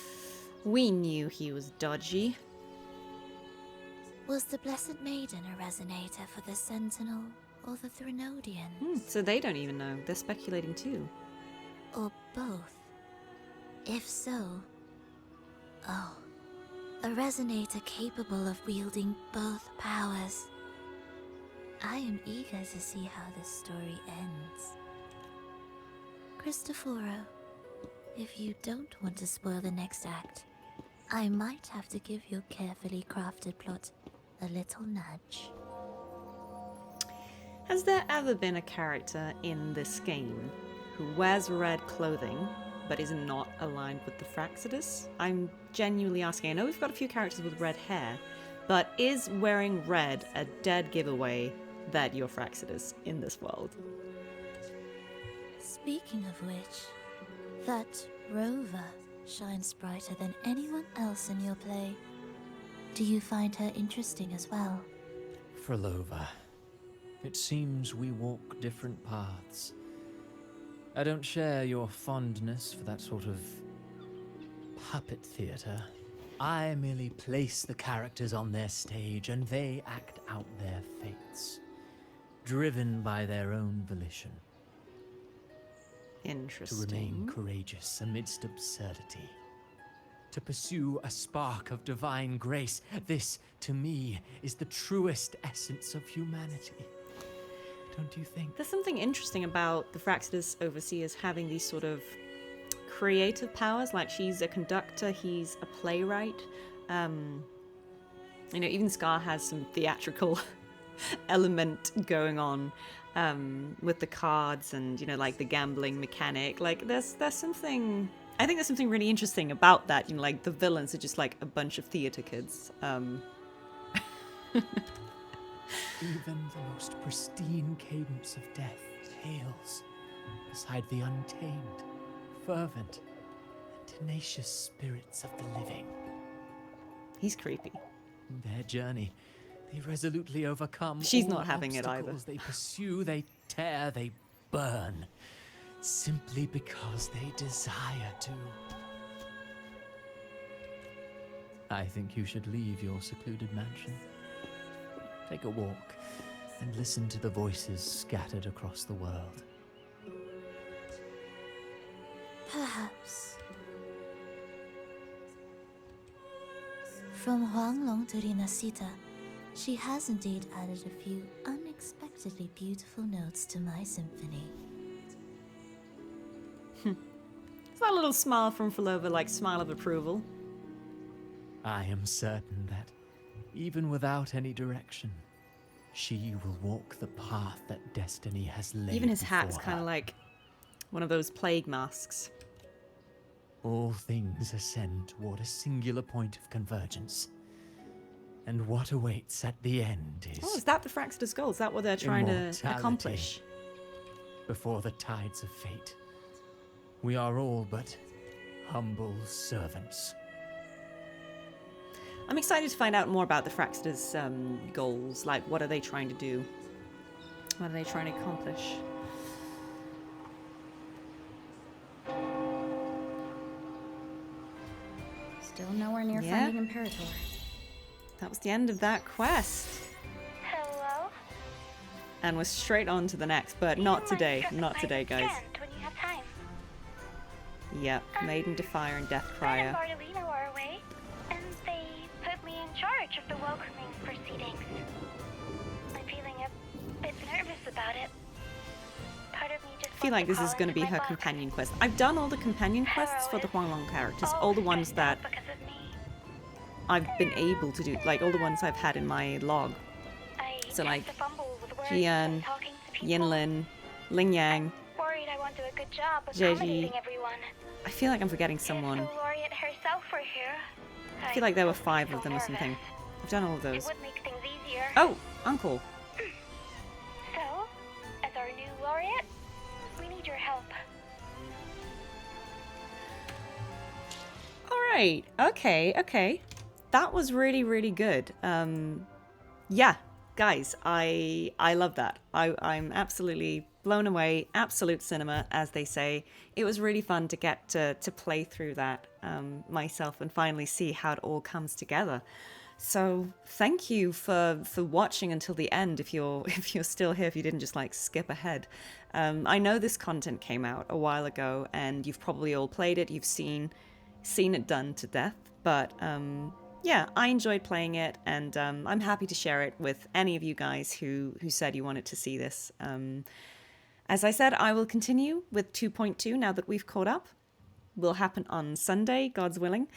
We knew he was dodgy. Was the Blessed Maiden a resonator for the Sentinel or the Threnodian? So they don't even know. They're speculating too. Or both? If so... Oh. A resonator capable of wielding both powers. I am eager to see how this story ends. Cristoforo, if you don't want to spoil the next act, I might have to give your carefully crafted plot a little nudge. Has there ever been a character in this game who wears red clothing but is not aligned with the Fractsidus? I'm genuinely asking. I know we've got a few characters with red hair, but is wearing red a dead giveaway that you're Fractsidus in this world? Speaking of which, that rover shines brighter than anyone else in your play. Do you find her interesting as well? Fhrolova, it seems we walk different paths. I don't share your fondness for that sort of puppet theater. I merely place the characters on their stage and they act out their fates, driven by their own volition. Interesting. To remain courageous amidst absurdity. To pursue a spark of divine grace. This, to me, is the truest essence of humanity. Don't you think? There's something interesting about the Fractsidus Overseers having these sort of creative powers. Like, she's a conductor, he's a playwright. You know, even Scar has some theatrical element going on. With the cards and, you know, like the gambling mechanic. Like, there's something... I think there's something really interesting about that. You know, like, the villains are just, like, a bunch of theater kids. Even the most pristine cadence of death hails beside the untamed, fervent, and tenacious spirits of the living. He's creepy. Their journey, they resolutely overcome. She's all not having it either. obstacles. They pursue, they tear, they burn, simply because they desire to. I think you should leave your secluded mansion. Take a walk and listen to the voices scattered across the world. Perhaps. From Huanglong to Rinasita, she has indeed added a few unexpectedly beautiful notes to my symphony. Is that little smile from Phrolova like smile of approval? I am certain that, even without any direction, she will walk the path that destiny has laid. Even his hat's before kind of her. like one of those plague masks. All things ascend toward a singular point of convergence. And what awaits at the end is... Oh, is that the Fractsidus goal? Is that what they're trying to immortality. accomplish? Before the tides of fate, we are all but humble servants. I'm excited to find out more about the Fractsidus goals. Like, what are they trying to do? What are they trying to accomplish? Still nowhere near finding Imperator. That was the end of that quest. Hello? And we're straight on to the next, but not today. Not today, guys. When you have time. Yep, Maiden Defier and Death Crier. Fred and Bartolino are away, and they put me in charge of the welcoming proceedings. I'm feeling a bit nervous about it. Part of me just I feel like this is going to be her companion quest. I've done all the companion quests for the Huanglong characters, all the ones that I've been able to do, like all the ones I've had in my log. So like Jian, Yinlin, Lingyang, Worried I won't do a good job Jeji. accommodating everyone. I feel like I'm forgetting someone. If the laureate herself were here, I feel like there were 5 of them or something. I've done all of it those. would make things easier. Oh, Uncle. So, as our new laureate, we need your help. Alright, okay. That was really, really good. Yeah, guys, I love that. I'm absolutely blown away. Absolute cinema, as they say. It was really fun to get to play through that myself and finally see how it all comes together. So thank you for watching until the end. If you're still here, if you didn't just like skip ahead. I know this content came out a while ago, and you've probably all played it. You've seen it done to death, but yeah, I enjoyed playing it, and I'm happy to share it with any of you guys who said you wanted to see this. As I said, I will continue with 2.2 now that we've caught up. Will happen on Sunday, God's willing.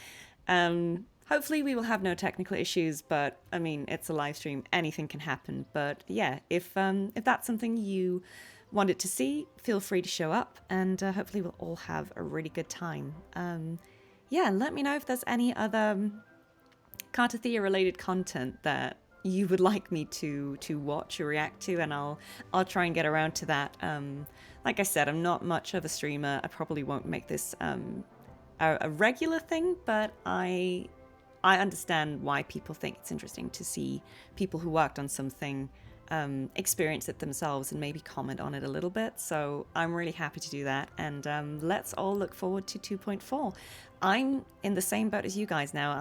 Hopefully we will have no technical issues, but I mean, it's a live stream, anything can happen. But yeah, if that's something you wanted to see, feel free to show up, and hopefully we'll all have a really good time. Yeah, let me know if there's any other Cartethyia related content that you would like me to watch or react to, and I'll try and get around to that. Like I said, I'm not much of a streamer. I probably won't make this a regular thing, but I understand why people think it's interesting to see people who worked on something experience it themselves and maybe comment on it a little bit. So I'm really happy to do that, and let's all look forward to 2.4. I'm in the same boat as you guys now.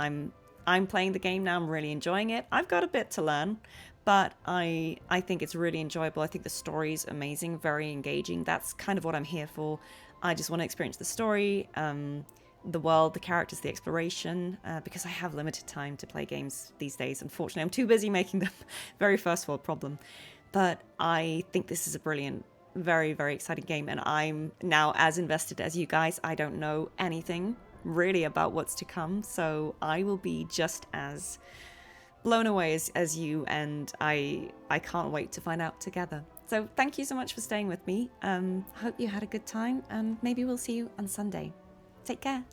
I'm playing the game now. I'm really enjoying it. I've got a bit to learn, but I think it's really enjoyable. I think the story's amazing, very engaging. That's kind of what I'm here for. I just want to experience the story, the world, the characters, the exploration, because I have limited time to play games these days. Unfortunately, I'm too busy making them. Very first world problem. But I think this is a brilliant, very, very exciting game, and I'm now as invested as you guys. I don't know anything really about what's to come, so I will be just as blown away as you, and I can't wait to find out together. So thank you so much for staying with me. Hope you had a good time, and maybe we'll see you on Sunday. Take care.